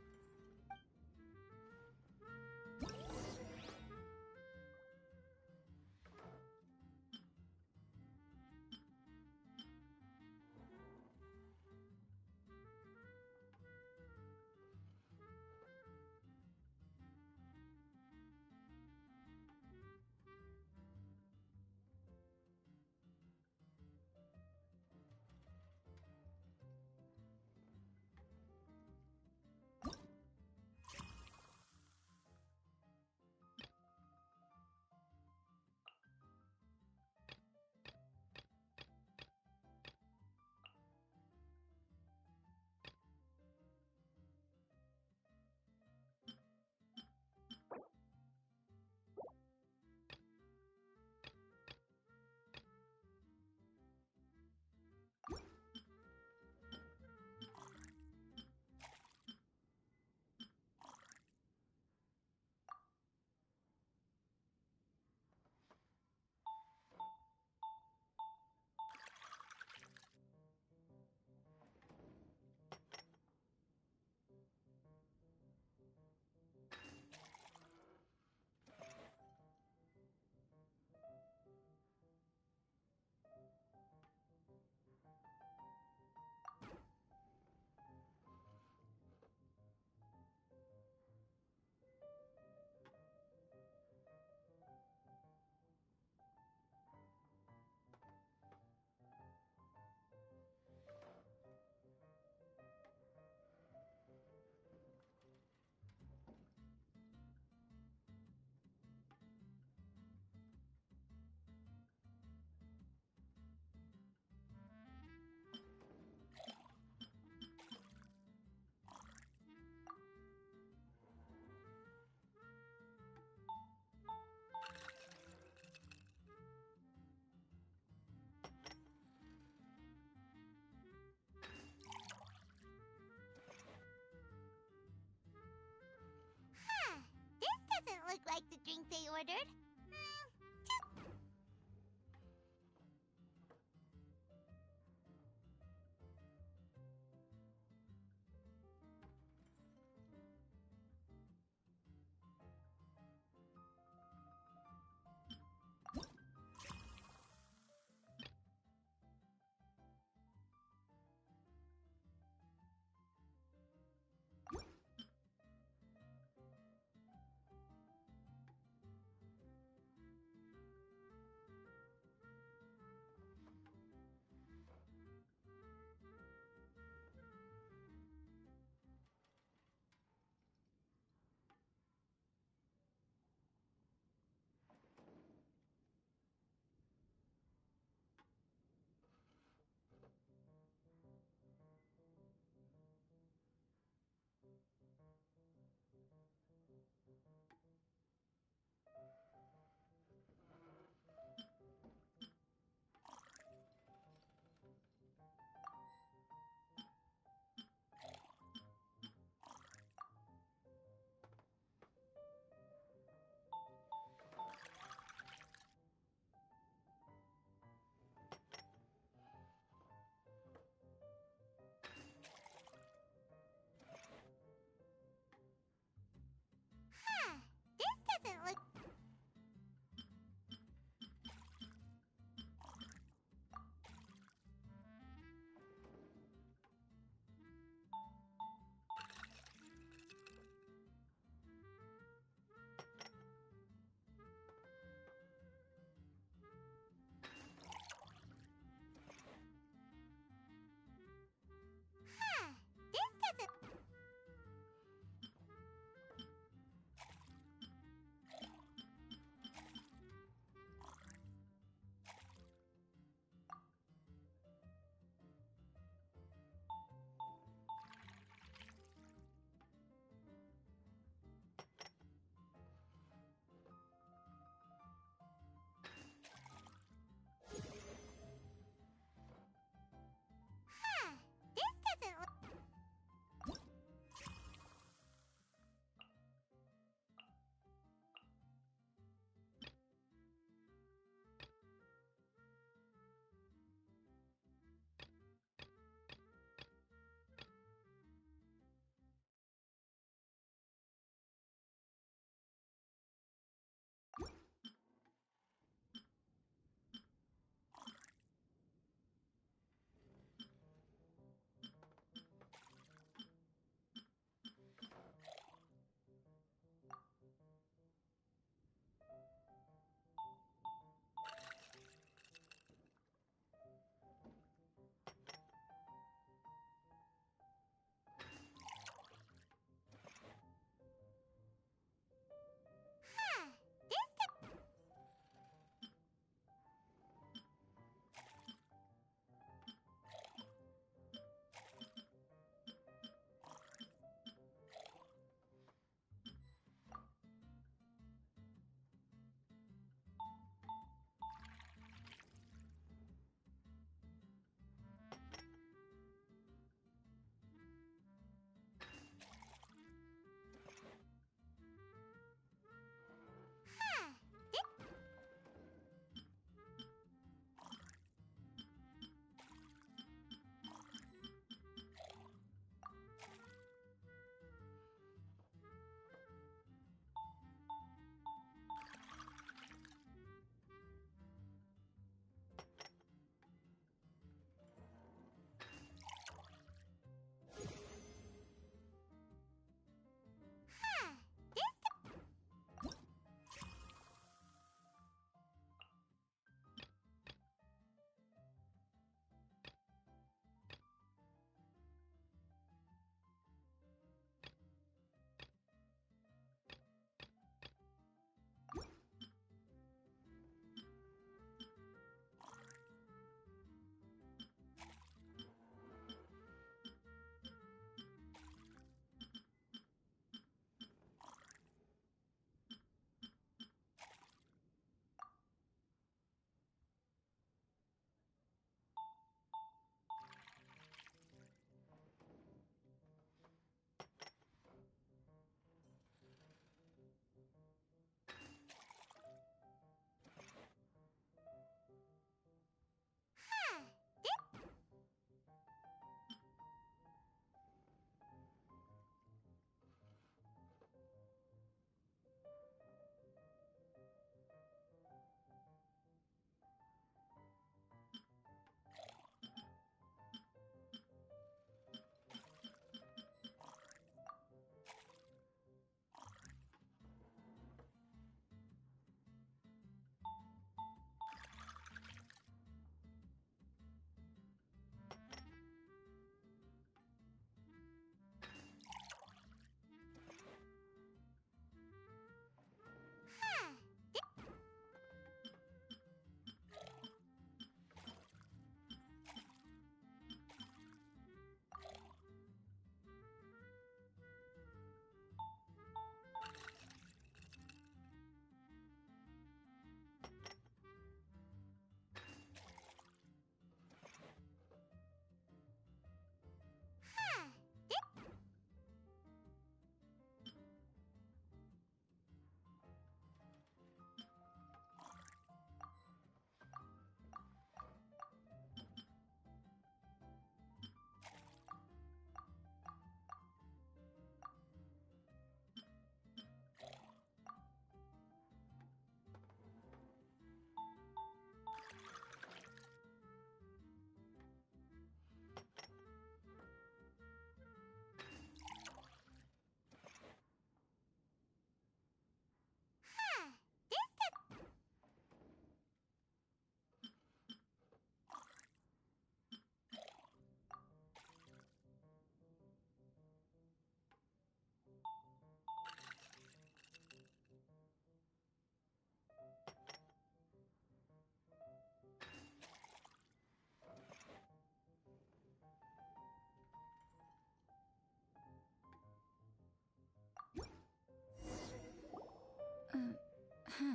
What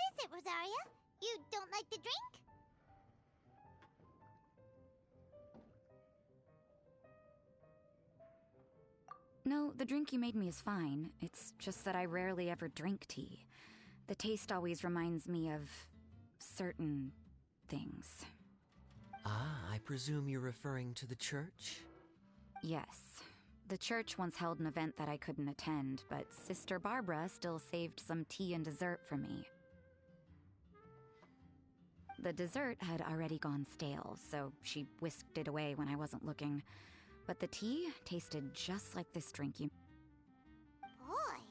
is it, Rosaria? You don't like the drink? No, the drink you made me is fine. It's just that I rarely ever drink tea. The taste always reminds me of certain things. Ah, I presume you're referring to the church? Yes. The church once held an event that I couldn't attend, but Sister Barbara still saved some tea and dessert for me. The dessert had already gone stale, so she whisked it away when I wasn't looking. But the tea tasted just like this drink you... Boy,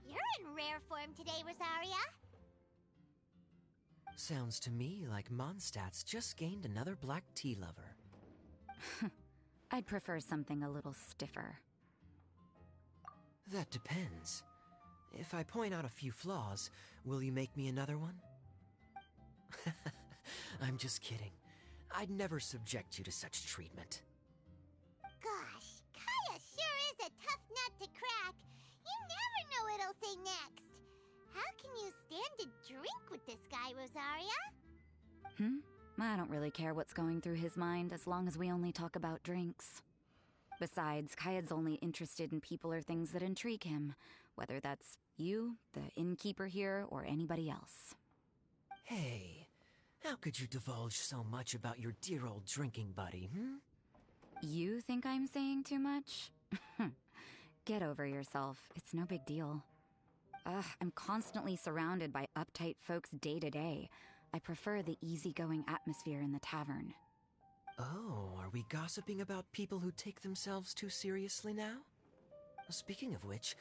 you're in rare form today, Rosaria. Sounds to me like Mondstadt's just gained another black tea lover. I'd prefer something a little stiffer. That depends. If I point out a few flaws, will you make me another one? I'm just kidding. I'd never subject you to such treatment. Gosh, Kaya sure is a tough nut to crack. You never know what he'll say next. How can you stand to drink with this guy, Rosaria? I don't really care what's going through his mind as long as we only talk about drinks. Besides, Kayad's only interested in people or things that intrigue him, whether that's you, the innkeeper here, or anybody else. Hey, how could you divulge so much about your dear old drinking buddy, You think I'm saying too much? Get over yourself. It's no big deal. I'm constantly surrounded by uptight folks day to day. I prefer the easygoing atmosphere in the tavern. Oh, are we gossiping about people who take themselves too seriously now? Speaking of which,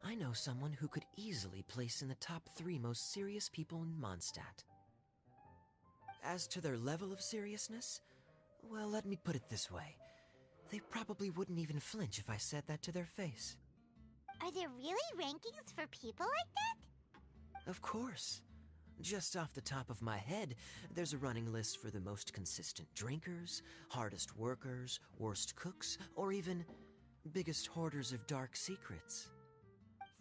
I know someone who could easily place in the top 3 most serious people in Mondstadt. As to their level of seriousness, well, let me put it this way. They probably wouldn't even flinch if I said that to their face. Are there really rankings for people like that? Of course. Just off the top of my head, there's a running list for the most consistent drinkers, hardest workers, worst cooks, or even biggest hoarders of dark secrets.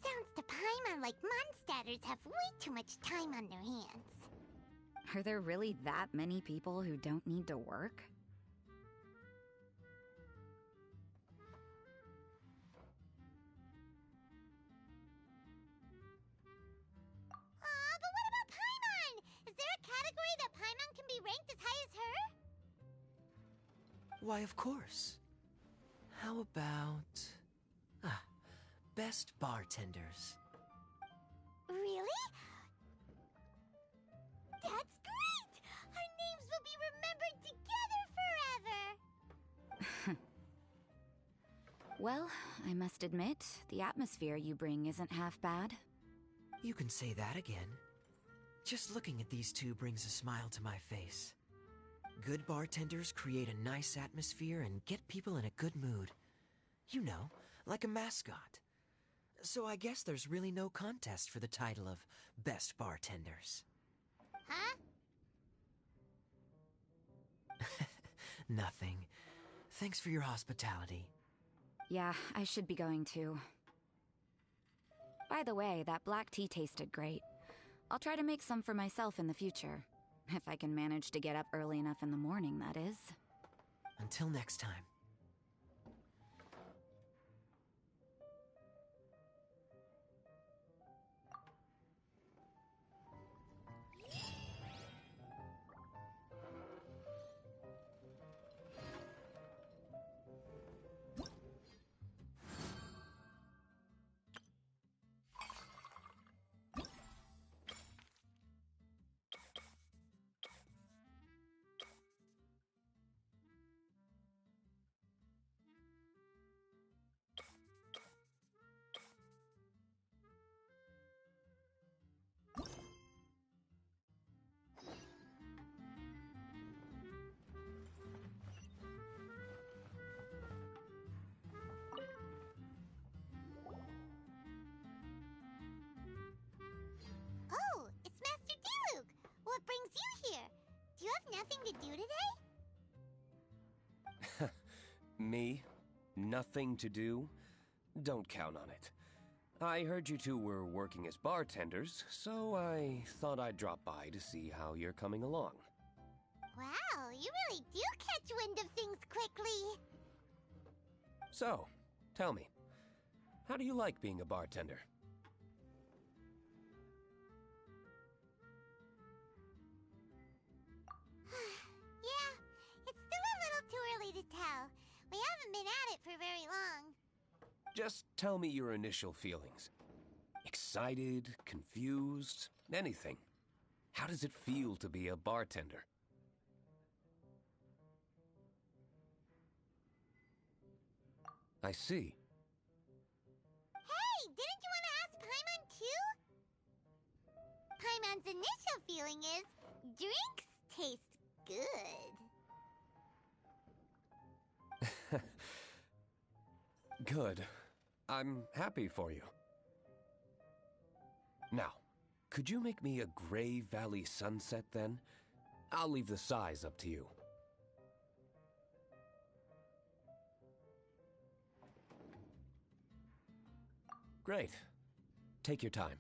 Sounds to Paimon like Mondstadters have way too much time on their hands. Are there really that many people who don't need to work? But what about Paimon? Is there a category that Paimon can be ranked as high as her? Why, of course. How about... best bartenders. Really? That's great! Our names will be remembered together forever! Well, I must admit, the atmosphere you bring isn't half bad. You can say that again. Just looking at these two brings a smile to my face. Good bartenders create a nice atmosphere and get people in a good mood. You know, like a mascot. So I guess there's really no contest for the title of Best Bartenders. Huh? Nothing. Thanks for your hospitality. Yeah, I should be going too. By the way, that black tea tasted great. I'll try to make some for myself in the future. If I can manage to get up early enough in the morning, that is. Until next time. Oh, it's Master Diluc! What brings you here? Do you have nothing to do today? Me? Nothing to do? Don't count on it. I heard you two were working as bartenders, so I thought I'd drop by to see how you're coming along. Wow, you really do catch wind of things quickly. So, tell me, how do you like being a bartender? Yeah, it's still a little too early to tell. We haven't been at it for very long. Just tell me your initial feelings. Excited, confused, anything. How does it feel to be a bartender? I see. Hey, didn't you want to ask Paimon too? Paimon's initial feeling is, drinks taste good. Good. I'm happy for you. Now, could you make me a Gray Valley sunset then? I'll leave the size up to you. Great. Take your time.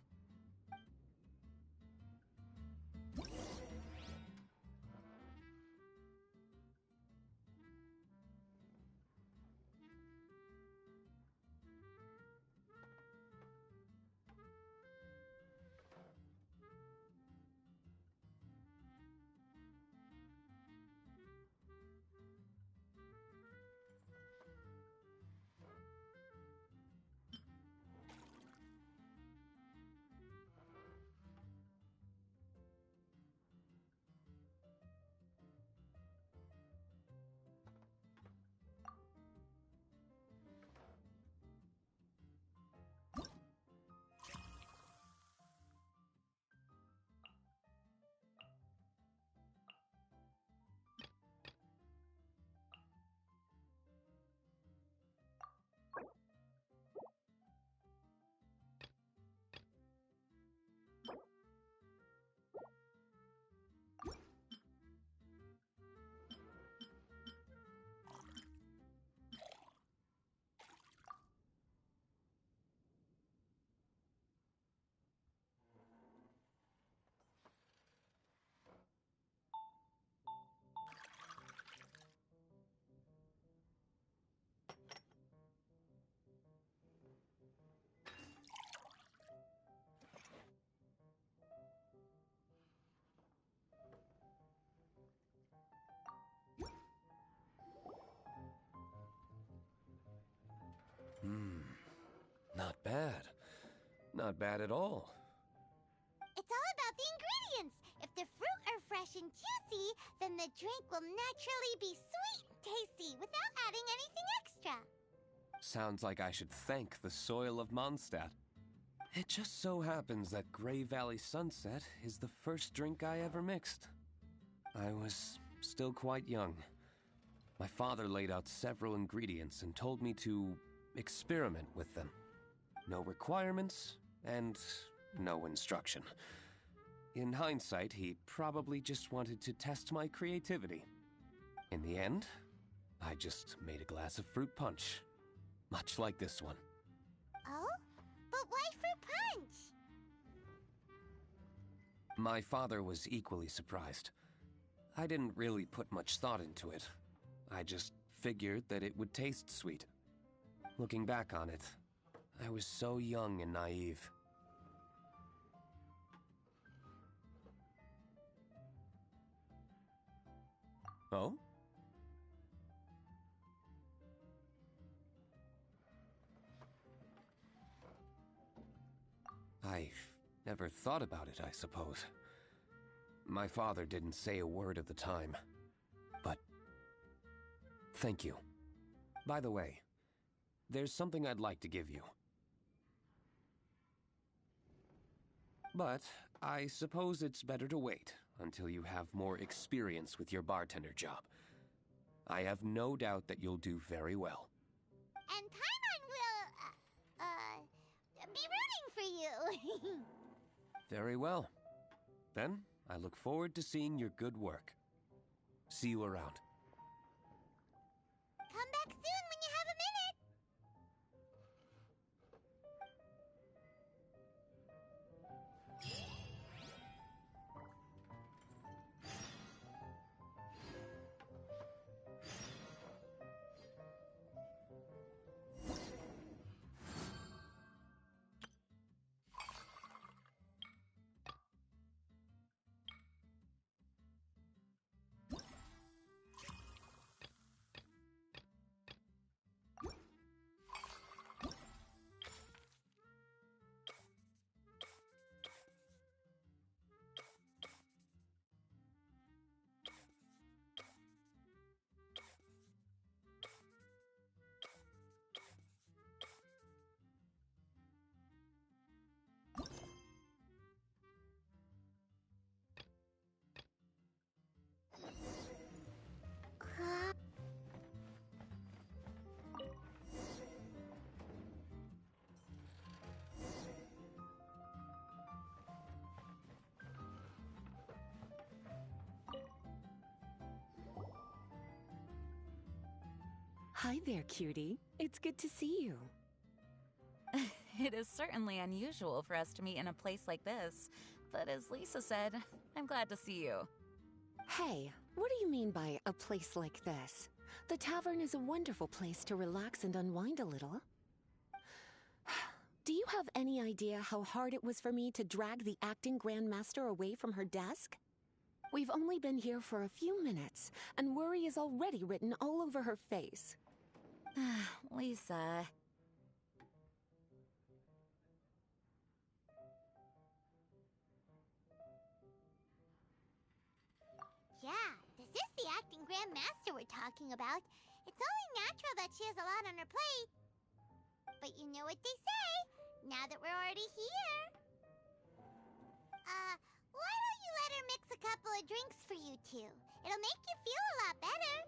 Not bad. Not bad at all. It's all about the ingredients. If the fruit are fresh and juicy, then the drink will naturally be sweet and tasty without adding anything extra. Sounds like I should thank the soil of Mondstadt. It just so happens that Gray Valley Sunset is the first drink I ever mixed. I was still quite young. My father laid out several ingredients and told me to experiment with them. No requirements, and no instruction. In hindsight, he probably just wanted to test my creativity. In the end, I just made a glass of fruit punch. Much like this one. Oh? But why fruit punch? My father was equally surprised. I didn't really put much thought into it. I just figured that it would taste sweet. Looking back on it, I was so young and naive. Oh? I never thought about it, I suppose. My father didn't say a word at the time. But thank you. By the way, there's something I'd like to give you. But I suppose it's better to wait until you have more experience with your bartender job. I have no doubt that you'll do very well. And Paimon will, be rooting for you. Very well. Then, I look forward to seeing your good work. See you around. Come back soon when you have a minute. Hi there, cutie. It's good to see you. It is certainly unusual for us to meet in a place like this, but as Lisa said, I'm glad to see you. Hey, what do you mean by a place like this? The tavern is a wonderful place to relax and unwind a little. Do you have any idea how hard it was for me to drag the acting grandmaster away from her desk? We've only been here for a few minutes, and worry is already written all over her face. Lisa. Yeah, this is the acting grandmaster we're talking about. It's only natural that she has a lot on her plate. But you know what they say, now that we're already here. Why don't you let her mix a couple of drinks for you two? It'll make you feel a lot better.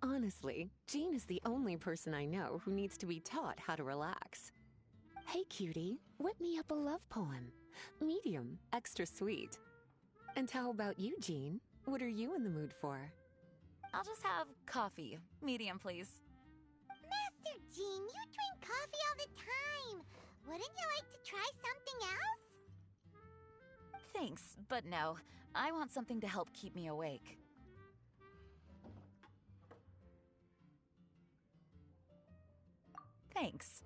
Honestly, Jean is the only person I know who needs to be taught how to relax. Hey, cutie, whip me up a love poem. Medium, extra sweet. And how about you, Jean? What are you in the mood for? I'll just have coffee. Medium, please. Master Jean, you drink coffee all the time. Wouldn't you like to try something else? Thanks, but no. I want something to help keep me awake. Thanks.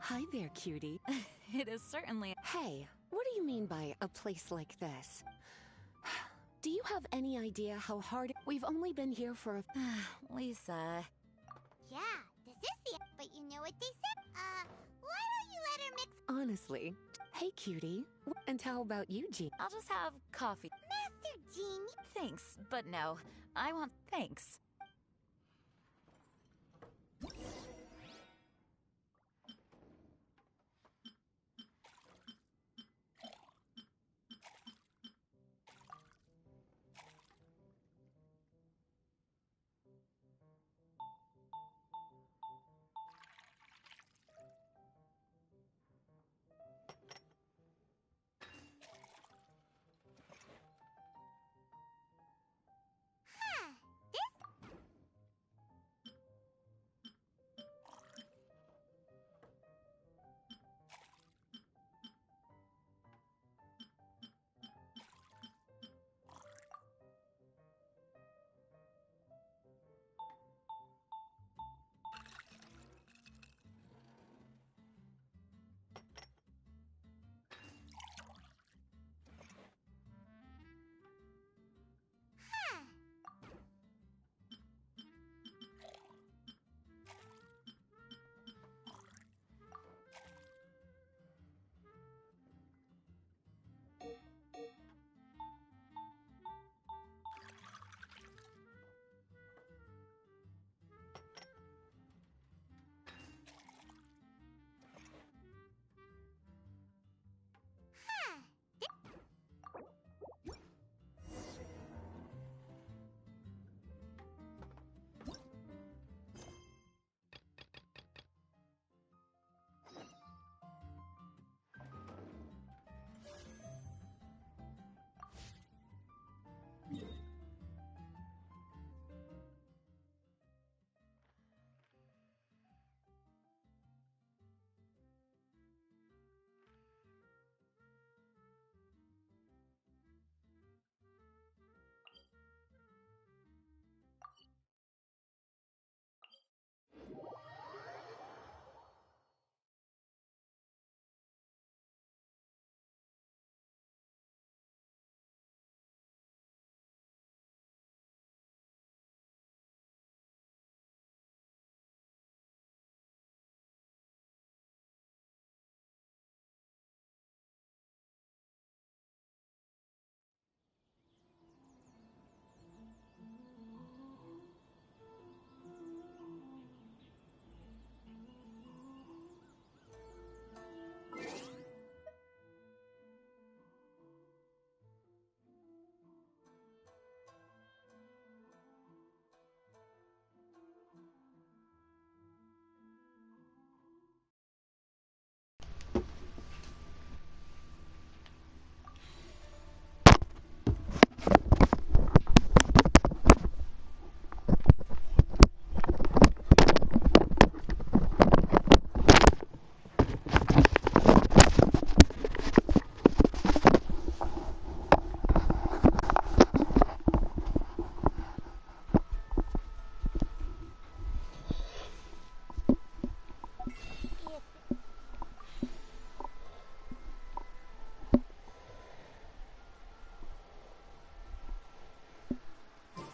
Hi there, cutie. It is certainly... Hey, what do you mean by a place like this? Do you have any idea how hard we've only been here for a... Lisa... Yeah, this is the... But you know what they said? Why don't you let her mix... Honestly. Hey, cutie. And how about you, Jean? I'll just have coffee. Master Genie! Thanks, but no. I want thanks.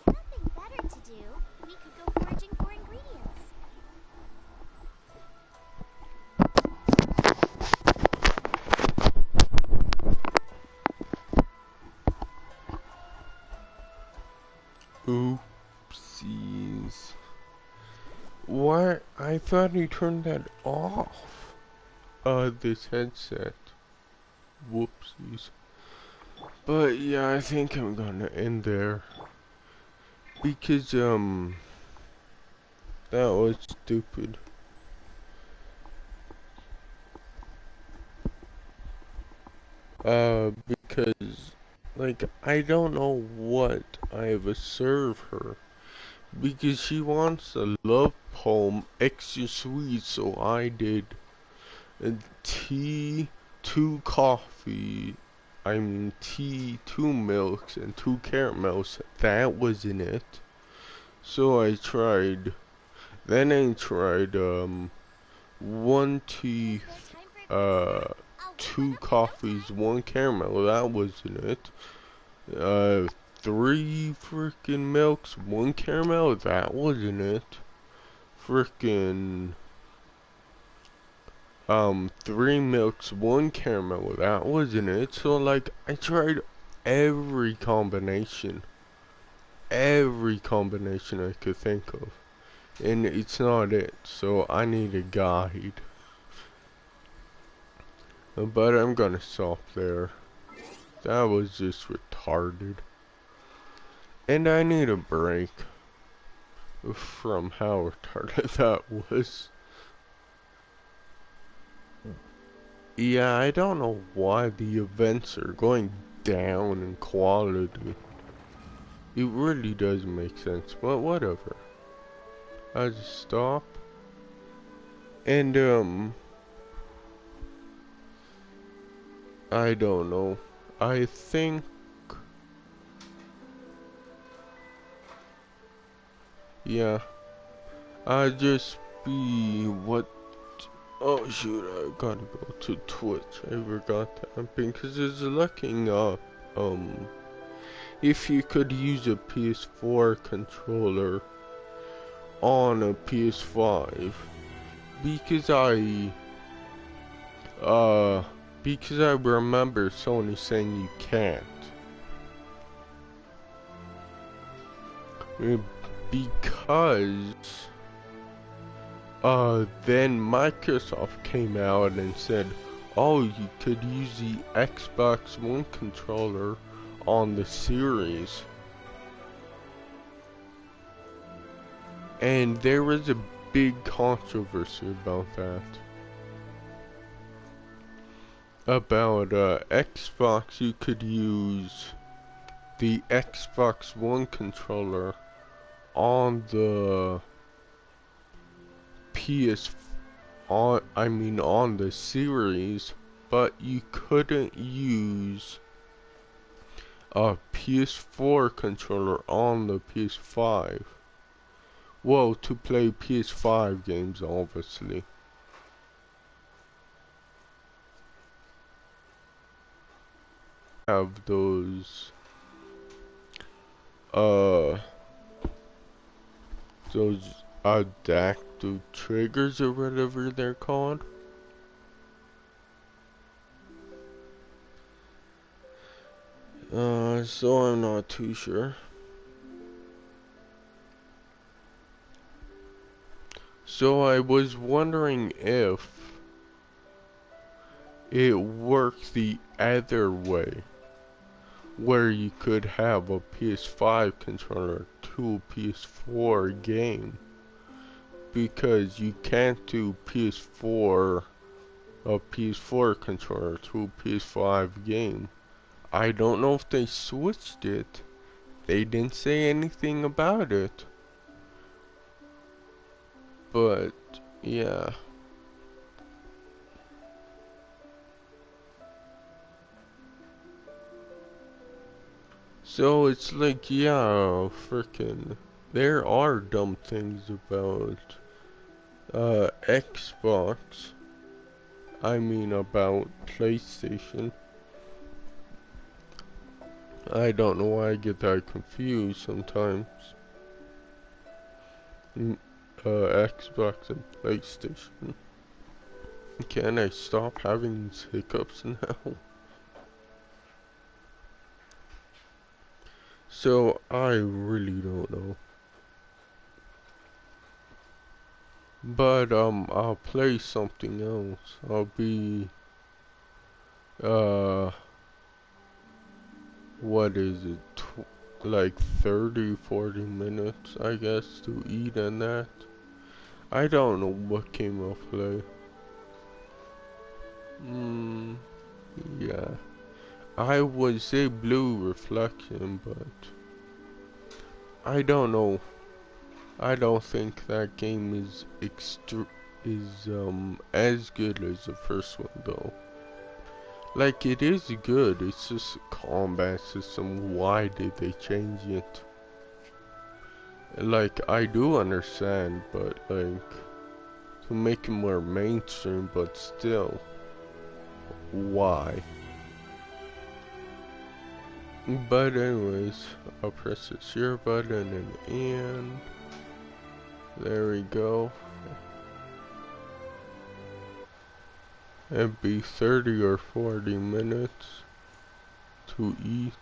Nothing better to do. We could go foraging for ingredients. Oopsies. What? I thought he turned that off. This headset. Whoopsies. But yeah, I think I'm gonna end there. Because, that was stupid. Because, like, I don't know what I've served her. Because she wants a love poem extra sweet, so I did tea, 2 coffee, tea, 2 milks, and 2 caramels. That was in it. So I tried. Then I tried, 1 tea, 2 coffees, 1 caramel, that wasn't it. 3 freaking milks, 1 caramel, that wasn't it. Freaking 3 milks, 1 caramel, that wasn't it. So like I tried every combination I could think of, and it's not it. So I need a guide. But I'm gonna stop there. That was just retarded. And I need a break from how retarded that was. Yeah, I don't know why the events are going down in quality. It really doesn't make sense, but whatever. I just stop. And, I don't know. I think... Yeah. I just be what... Oh shoot, I gotta go to Twitch. I forgot that because it's looking up, if you could use a PS4 controller on a PS5. Because I remember Sony saying you can't. Because then Microsoft came out and said, oh, you could use the Xbox One controller on the series. And there was a big controversy about that. About Xbox, you could use the Xbox One controller on the on the series, but you couldn't use a PS4 controller on the PS5. Well, to play PS5 games, obviously. Have those adaptive triggers or whatever they're called. So I'm not too sure. So I was wondering if it works the other way, where you could have a PS5 controller to a PS4 game, because you can't do a PS4 controller to a PS5 game. I don't know if they switched it. They didn't say anything about it. But, yeah. So it's like, yeah, frickin', there are dumb things about, Xbox. I mean about PlayStation. I don't know why I get that confused sometimes. Xbox and PlayStation. Can I stop having these hiccups now? So, I really don't know. But, I'll play something else. I'll be, what is it? Like 30-40 minutes, I guess, to eat and that. I don't know what game I'll play. Yeah. I would say Blue Reflection, but I don't know. I don't think that game is as good as the first one though. Like, it is good, it's just a combat system. Why did they change it? Like, I do understand, but like, to make it more mainstream, but still, why? But anyways, I'll press the share button and there we go. It'd be 30 or 40 minutes to eat.